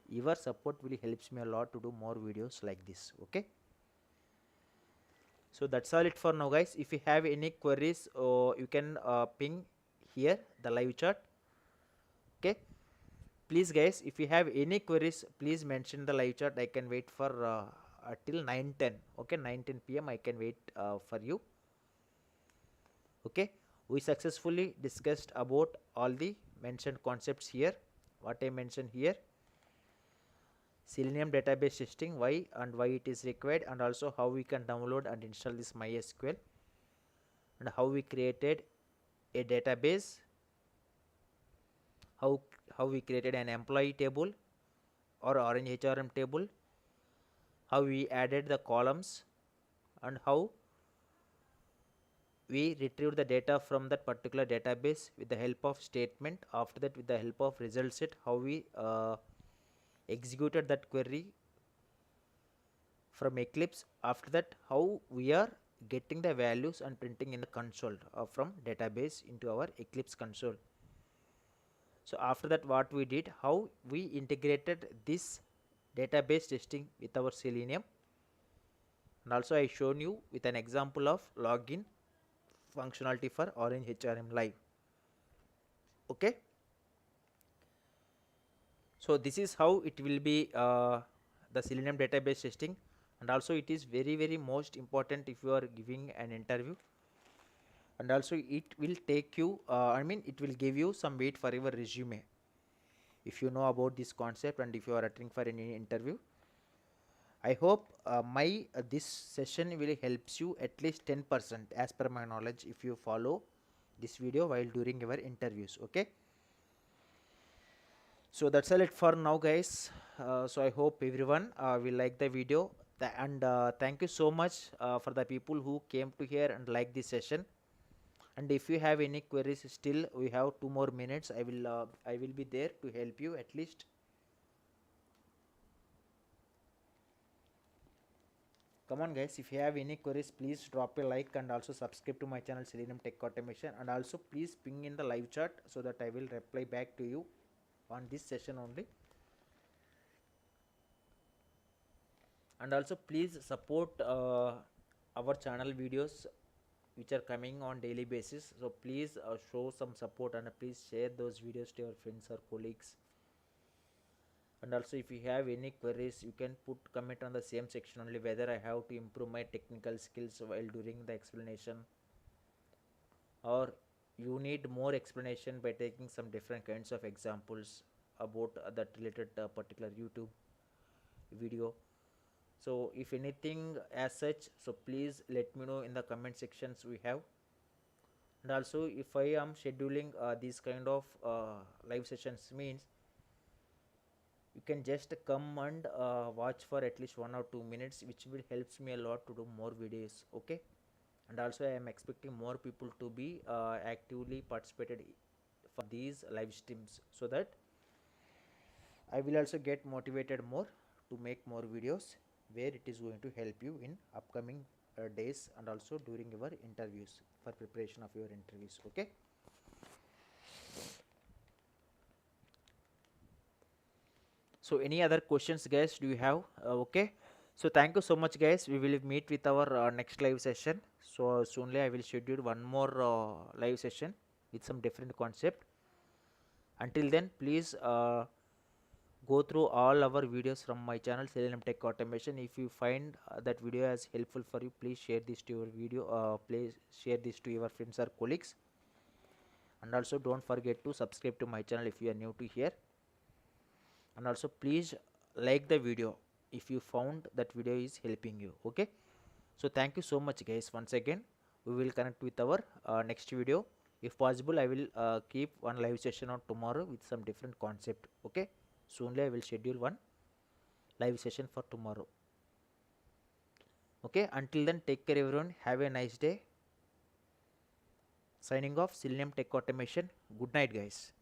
[SPEAKER 1] your support will helps me a lot to do more videos like this. Okay, so that's all it for now, guys. If you have any queries, you can ping here the live chat. Okay, please guys, if you have any queries, please mention the live chat. I can wait for till 9:10. Okay, 9:10 p.m. I can wait for you. Okay, we successfully discussed about all the mentioned concepts here, what I mentioned here: Selenium database testing, why and why it is required, and also how we can download and install this MySQL, and how we created a database, how we created an employee table or orange HRM table, how we added the columns, and how we retrieve the data from that particular database with the help of statement. After that, with the help of result set, how we executed that query from Eclipse. After that, how we are getting the values and printing in the console from database into our Eclipse console. So after that, what we did, how we integrated this database testing with our Selenium, and also I shown you with an example of login functionality for Orange HRM Live. Okay, so this is how it will be the Selenium database testing, and also it is very most important if you are giving an interview, and also it will take you it will give you some weight for your resume if you know about this concept and if you are attending for any interview. I hope my this session will helps you at least 10% as per my knowledge if you follow this video while during your interviews. Okay, so that's all it for now, guys. So I hope everyone will like the video, and thank you so much for the people who came to here and like this session. And if you have any queries, still we have 2 more minutes. I will be there to help you at least. Come on guys, if you have any queries, please drop a like and also subscribe to my channel Selenium Tech Automation, and also please ping in the live chat so that I will reply back to you on this session only. And also please support our channel videos which are coming on daily basis. So please show some support, and please share those videos to your friends or colleagues. And also if you have any queries, you can put comment on the same section only, whether I have to improve my technical skills while during the explanation, or you need more explanation by taking some different kinds of examples about that related particular YouTube video. So if anything as such, so please let me know in the comment sections we have. And also if I am scheduling these kind of live sessions, means you can just come and watch for at least 1 or 2 minutes, which will helps me a lot to do more videos. Okay, and also I am expecting more people to be actively participated for these live streams, so that I will also get motivated more to make more videos where it is going to help you in upcoming days and also during your interviews, for preparation of your interviews. Okay. So any other questions, guys, do you have? Okay. So thank you so much, guys. We will meet with our next live session. So soonly I will schedule one more live session with some different concept. Until then, please go through all our videos from my channel Selenium Tech Automation. If you find that video as helpful for you, please share this to your video. Please share this to your friends or colleagues. And also don't forget to subscribe to my channel if you are new to here. And also please like the video if you found that video is helping you. Okay. So thank you so much, guys. Once again, we will connect with our next video. If possible, I will keep one live session on tomorrow with some different concept. Okay. Soonly I will schedule one live session for tomorrow. Okay. Until then, take care, everyone. Have a nice day. Signing off, Selenium Tech Automation. Good night, guys.